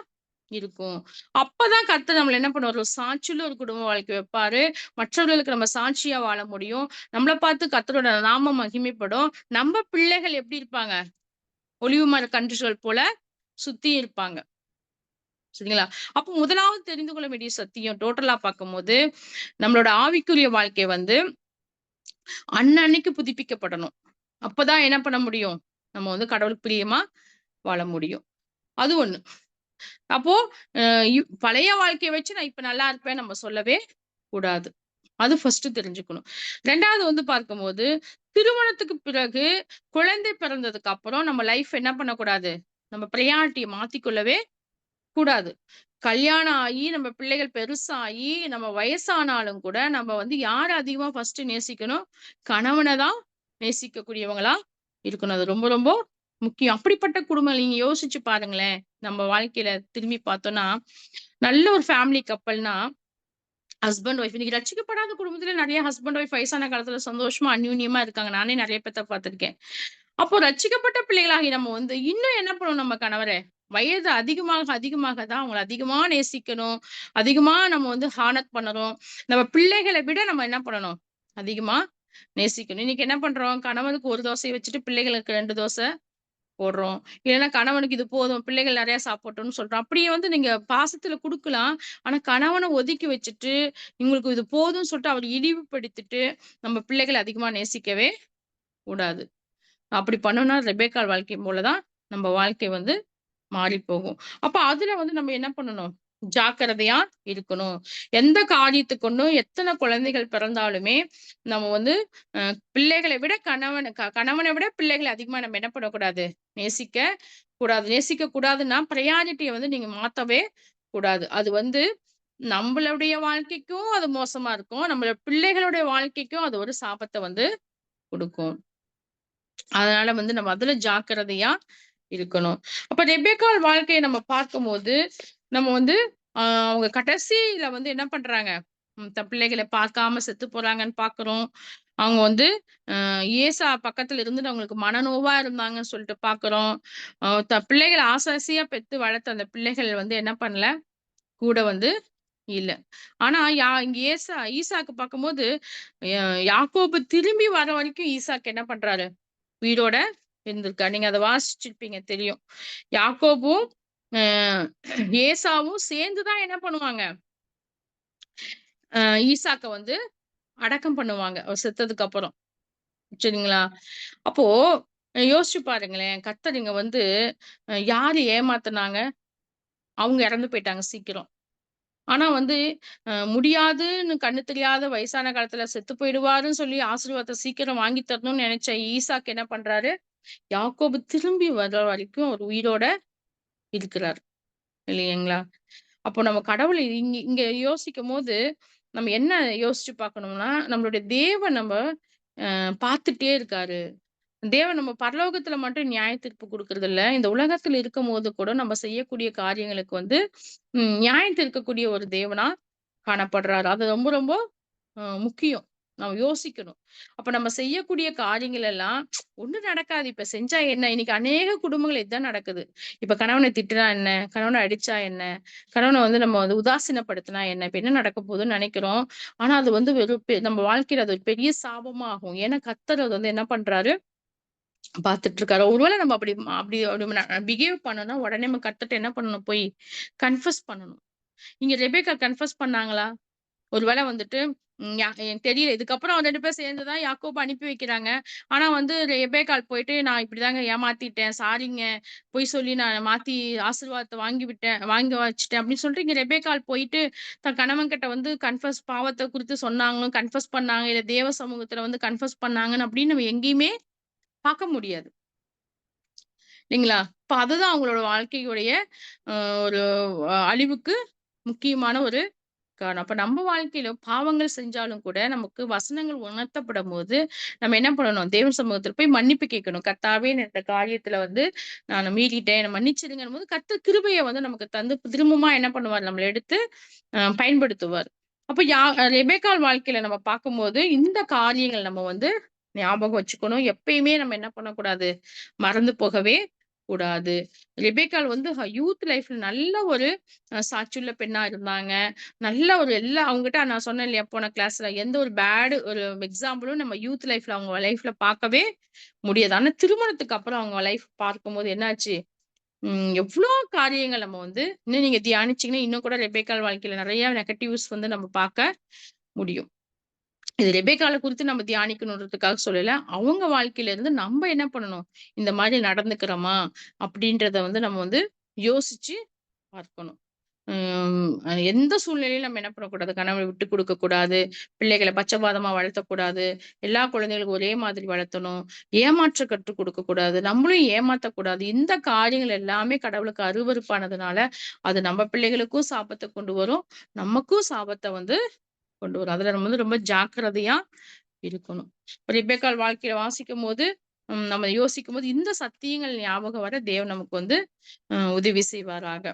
Speaker 1: இருக்கும். அப்பதான் கர்த்தர் நம்மள என்ன பண்ணுவாரு, ஒரு சாட்சியுள்ள ஒரு குடும்ப வாழ்க்கை வைப்பாரு. மற்றவர்களுக்கு நம்ம சாட்சியா வாழ முடியும். நம்மள பார்த்து கர்த்தரோட நாமம் மகிமைப்படும். நம்ம பிள்ளைகள் எப்படி இருப்பாங்க? ஒலிவ மர கன்றுகள் போல சுத்தி இருப்பாங்க. சரிங்களா? அப்ப முதலாவது தெரிந்து கொள்ள வேண்டிய சத்தியம் டோட்டலா பார்க்கும்போது, நம்மளோட ஆவிக்குரிய வாழ்க்கை வந்து அன்னன்னைக்கு புதுப்பிக்கப்படணும். அப்பதான் என்ன பண்ண முடியும்? நம்ம வந்து கடவுளுக்கு பிரியமா வாழ முடியும். அது ஒண்ணு. அப்போ அ பழைய வாழ்க்கைய வச்சு நான் இப்ப நல்லா இருப்பேன்னு நம்ம சொல்லவே கூடாது. அது ஃபர்ஸ்ட் தெரிஞ்சுக்கணும். 2வது வந்து பார்க்கும்போது, திருமணத்துக்கு பிறகு குழந்தை பிறந்ததுக்கு அப்புறம் நம்ம லைஃப் என்ன பண்ணக்கூடாது? நம்ம பிரையாரிட்டிய மாத்திக்கொள்ளவே கூடாது. கல்யாணம் ஆயி, நம்ம பிள்ளைகள் பெருசாயி, நம்ம வயசானாலும் கூட, நம்ம வந்து யார அதிகமா ஃபர்ஸ்ட்டு நேசிக்கணும்? கணவன தான் நேசிக்கக்கூடியவங்களா இருக்கணும். அது ரொம்ப ரொம்ப முக்கியம். அப்படிப்பட்ட குடும்பம் நீங்க யோசிச்சு பாருங்களேன். நம்ம வாழ்க்கையில திரும்பி பார்த்தோம்னா, நல்ல ஒரு ஃபேமிலி கப்பல்னா, ஹஸ்பண்ட், ஒய்ஃப் இன்னைக்கு ரட்சிக்கப்படாத குடும்பத்தில நெறைய ஹஸ்பண்ட், ஒய்ஃப் வயசான காலத்துல சந்தோஷமா, அந்யோன்யமா இருக்காங்க. நானே நெறைய பேத்த பார்த்துருக்கேன். அப்போ ரட்சிக்கப்பட்ட பிள்ளைகளாகி நம்ம வந்து இன்னும் என்ன பண்ணணும் நம்ம கணவர? வயது அதிகமாக, அதிகமாக தான் அவங்கள அதிகமா நேசிக்கணும். அதிகமா நம்ம வந்து ஹானர் பண்ணணும். நம்ம பிள்ளைகள விட நம்ம என்ன பண்ணணும்? அதிகமா நேசிக்கணும். இன்னைக்கு என்ன பண்றோம்? கணவனுக்கு 1 தோசைய வச்சுட்டு பிள்ளைகளுக்கு 2 தோசை போடுறோம். இல்லன்னா கணவனுக்கு இது போதும், பிள்ளைகள் நெறைய சாப்பிடட்டும்னு சொல்றோம். அப்படியே வந்து நீங்க பாசத்துல குடுக்கலாம். ஆனா கணவன ஒதுக்கி வச்சுட்டு, உங்களுக்கு இது போதும்னு சொல்லிட்டு அவர இழிவுபடுத்திட்டு, நம்ம பிள்ளைகள அதிகமா நேசிக்கவே கூடாது. அப்படி பண்ணோம்னா ரெபெக்காள் வாழ்க்கை போல தான் நம்ம வாழ்க்கை வந்து மாறி போகும். அப்ப அதுல வந்து நம்ம என்ன பண்ணணும்? ஜாக்கிரதையா இருக்கணும். எந்த காரியத்துக்கு கொண்டும் எத்தன குழந்தைகள் பிறந்தாலுமே, நம்ம வந்து அ பிள்ளைகள விட கணவன விட பிள்ளைகள அதிகமா நம்ம என்ன பண்ணக்கூடாது? நேசிக்க கூடாது. நேசிக்க கூடாதுன்னா, பிரையாரிட்டிய வந்து நீங்க மாத்தவே கூடாது. அது வந்து நம்மளுடைய வாழ்க்கைக்கும் அது மோசமா இருக்கும். நம்மள பிள்ளைகளுடைய வாழ்க்கைக்கும் அது ஒரு சாபத்த வந்து குடுக்கும். அதனால வந்து நம்ம அதுல ஜாக்கிரதையா இருக்கணும். அப்ப ரெபெக்காள் வாழ்க்கைய நம்ம பார்க்கும்போது, நம்ம வந்து அவங்க கடைசியில வந்து என்ன பண்றாங்க? தன் பிள்ளைகள பார்க்காம செத்து போறாங்கன்னு பார்க்குறோம். அவங்க வந்து ஏசா பக்கத்துல இருந்து அவங்களுக்கு மனநோவா இருந்தாங்கன்னு சொல்லிட்டு பார்க்குறோம். பிள்ளைகள ஆசை ஆசையா பெத்து வளர்த்த அந்த பிள்ளைகள் வந்து என்ன பண்ணல? கூட வந்து இல்ல. ஆனா இங்க ஈசாக்கு பார்க்கும்போது, ய யாக்கோபு திரும்பி வர வரைக்கும் ஈசாக்கு என்ன பண்றாரு? உயிரோட இருந்திருக்காரு. நீங்க அத வாசிச்சிருப்பீங்க தெரியும். யாக்கோபும், அ ஏசாவும் சேர்ந்து தான் என்ன பண்ணுவாங்க? அ ஈசாக்க வந்து அடக்கம் பண்ணுவாங்க. அவர் செத்ததுக்கு அப்புறம். சரிங்களா? அப்போ யோசிச்சு பாருங்களேன். கர்த்தர் இங்க வந்து யாரு ஏமாத்துனாங்க? அவங்க இறந்து போயிட்டாங்க சீக்கிரம். ஆனா வந்து முடியாதுன்னு கண்ணு தெரியாத வயசான காலத்துல செத்து போயிடுவாருன்னு சொல்லி ஆசீர்வாதத்த சீக்கிரம் வாங்கி தரணும்னு நெனைச்ச ஈசாக்கு என்ன பண்றாரு? யாக்கோபு திரும்பி வர்ற வரைக்கும் அவர் உயிரோட இருக்கிறார். இல்லைங்களா? அப்போ நம்ம கடவுள இங்க இங்க யோசிக்கும்போது, நம்ம என்ன யோசிச்சு பார்க்கணும்னா, நம்மளுடைய தேவன் நம்ம பார்த்துட்டே இருக்காரு. தேவன் நம்ம பரலோகத்துல மட்டும் நியாய தீர்ப்பு குடுக்குறதில்ல. இந்த உலகத்துல இருக்கும்போது கூட நம்ம செய்யக்கூடிய காரியங்களுக்கு வந்து நியாயம் தீர்க்கக்கூடிய ஒரு தேவனா காணப்படுறாரு. அது ரொம்ப ரொம்ப முக்கியம். நம்ம யோசிக்கணும். அப்ப நம்ம செய்யக்கூடிய காரியங்கள் எல்லாம் ஒண்ணும் நடக்காது. இப்ப செஞ்சா என்ன? இன்னைக்கு அநேக குடும்பங்கள்ல இதான் நடக்குது. இப்ப கணவன திட்டுனா என்ன? கணவன அடிச்சா என்ன? கணவன நம்ம உதாசீனப்படுத்தினா என்ன? இப்ப என்ன நடக்க போதுன்னு நெனைக்கிறோம். ஆனா அது வெறும் நம்ம வாழ்க்கையில அது ஒரு பெரிய சாபமா ஆகும். ஏன்னா கர்த்தர் அது என்ன பண்றாரு? பாத்துட்டு இருக்காரு. ஒருவேள நம்ம அப்படி அப்படி பிஹேவ் பண்ணோம்னா, உடனே நம்ம கர்த்தர்ட்ட என்ன பண்ணணும்? போய் கன்ஃபெஸ் பண்ணணும். இங்க ரெபெக்கா கன்ஃபெஸ் பண்ணாங்களா? ஒரு வேளை எனக்கு தெரியல. இதுக்கப்புறம் 2 பேரும் சேர்ந்து தான் யாக்கோப அனுப்பி வைக்கிறாங்க. ஆனா ரெபெக்காள் போயிட்டு, "நான் இப்படிதாங்க ஏமாத்திட்டேன். சாரிங்க. பொய் சொல்லி நான் மாத்தி ஆசீர்வாதத்த வாங்கி வச்சுட்டேன்." அப்படின்னு சொல்லிட்டு இங்க ரெபெக்காள் போயிட்டு தன் கணவன்கிட்ட பாவத்த குறித்து சொன்னாங்க, கன்ஃபெஸ் பண்ணாங்க. இல்ல தேவ சமூகத்துல கன்ஃபெஸ் பண்ணாங்கன்னு அப்படின்னு நம்ம எங்கேயுமே பார்க்க முடியாது. இல்லைங்களா? இப்ப அதுதான் அவங்களோட வாழ்க்கையுடைய அ ஒரு அழிவுக்கு முக்கியமான ஒரு காரணம். அப்ப நம்ம வாழ்க்கையில பாவங்கள் செஞ்சாலும் கூட, நமக்கு வசனங்கள் உணர்த்தப்படும்போது, நம்ம என்ன பண்ணணும்? தேவன் சமூகத்துல போய் மன்னிப்பு கேட்கணும். கர்த்தாவே நான் இந்த காரியத்துல நான் மீறிட்டேன். என்ன மன்னிச்சிடுங்கன்னும்போது, கர்த்தர் கிருபைய நமக்கு தந்து திரும்பவுமா என்ன பண்ணுவார்? நம்மள எடுத்து பயன்படுத்துவார். அப்ப ரெபெக்காள் வாழ்க்கையில நம்ம பார்க்கும்போது, இந்த காரியங்கள் நம்ம ஞாபகம் வச்சுக்கணும். எப்பயுமே நம்ம என்ன பண்ணக்கூடாது? மறந்து போகவே கூடாது. ரெபெக்காள் யூத் லைஃப்ல நல்ல ஒரு சாட்சியுள்ள பெண்ணா இருந்தாங்க. நல்ல ஒரு அவங்ககிட்ட நான் சொன்னேன் இல்லையா? போன கிளாஸ்ல எந்த ஒரு ஒரு எக்ஸாம்பிளும் நம்ம யூத் லைஃப்ல அவங்க லைஃப்ல பார்க்கவே முடியாது. ஆனா திருமணத்துக்கு அப்புறம் அவங்க லைஃப் பார்க்கும்போது என்னாச்சு? எவ்ளோ காரியங்கள் நம்ம இன்னும் நீங்க தியானிச்சீங்கன்னா, இன்னும் கூட ரெபெக்காள் வாழ்க்கையில நெறைய நெகட்டிவ்ஸ் நம்ம பார்க்க முடியும். இது ரெபெக்கால குறித்து நம்ம தியானிக்கணுன்றதுக்காக சொல்லல. அவங்க வாழ்க்கையில இருந்து நம்ம என்ன பண்ணணும்? இந்த மாரி நடந்துக்கிறோமா? அப்படின்றத நம்ம யோசிச்சு பார்க்கணும். எந்த சூழ்நிலையிலும் நம்ம என்ன பண்ணக்கூடாது? கணவர விட்டுக் குடுக்கக் கூடாது. பிள்ளைகள பட்சபாதமா வளர்த்தக்கூடாது. எல்லா குழந்தைகளுக்கும் ஒரே மாதிரி வளர்த்தணும். ஏமாற்ற கற்றுக் குடுக்கக் கூடாது. நம்மளும் ஏமாத்தக்கூடாது. இந்த காரியங்கள் எல்லாமே கடவுளுக்கு அருவருப்பானதுனால, அது நம்ம பிள்ளைகளுக்கும் சாபத்த கொண்டு வரும். நமக்கும் சாபத்த கொண்டு வரும். அதுல நம்ம ரொம்ப ஜாக்கிரதையா இருக்கணும். ரெபெக்காள் வாழ்க்கைய வாசிக்கும்போது, நம்ம யோசிக்கும்போது, இந்த சத்தியங்கள் ஞாபகம் வர தேவன் நமக்கு உதவி செய்வாராக.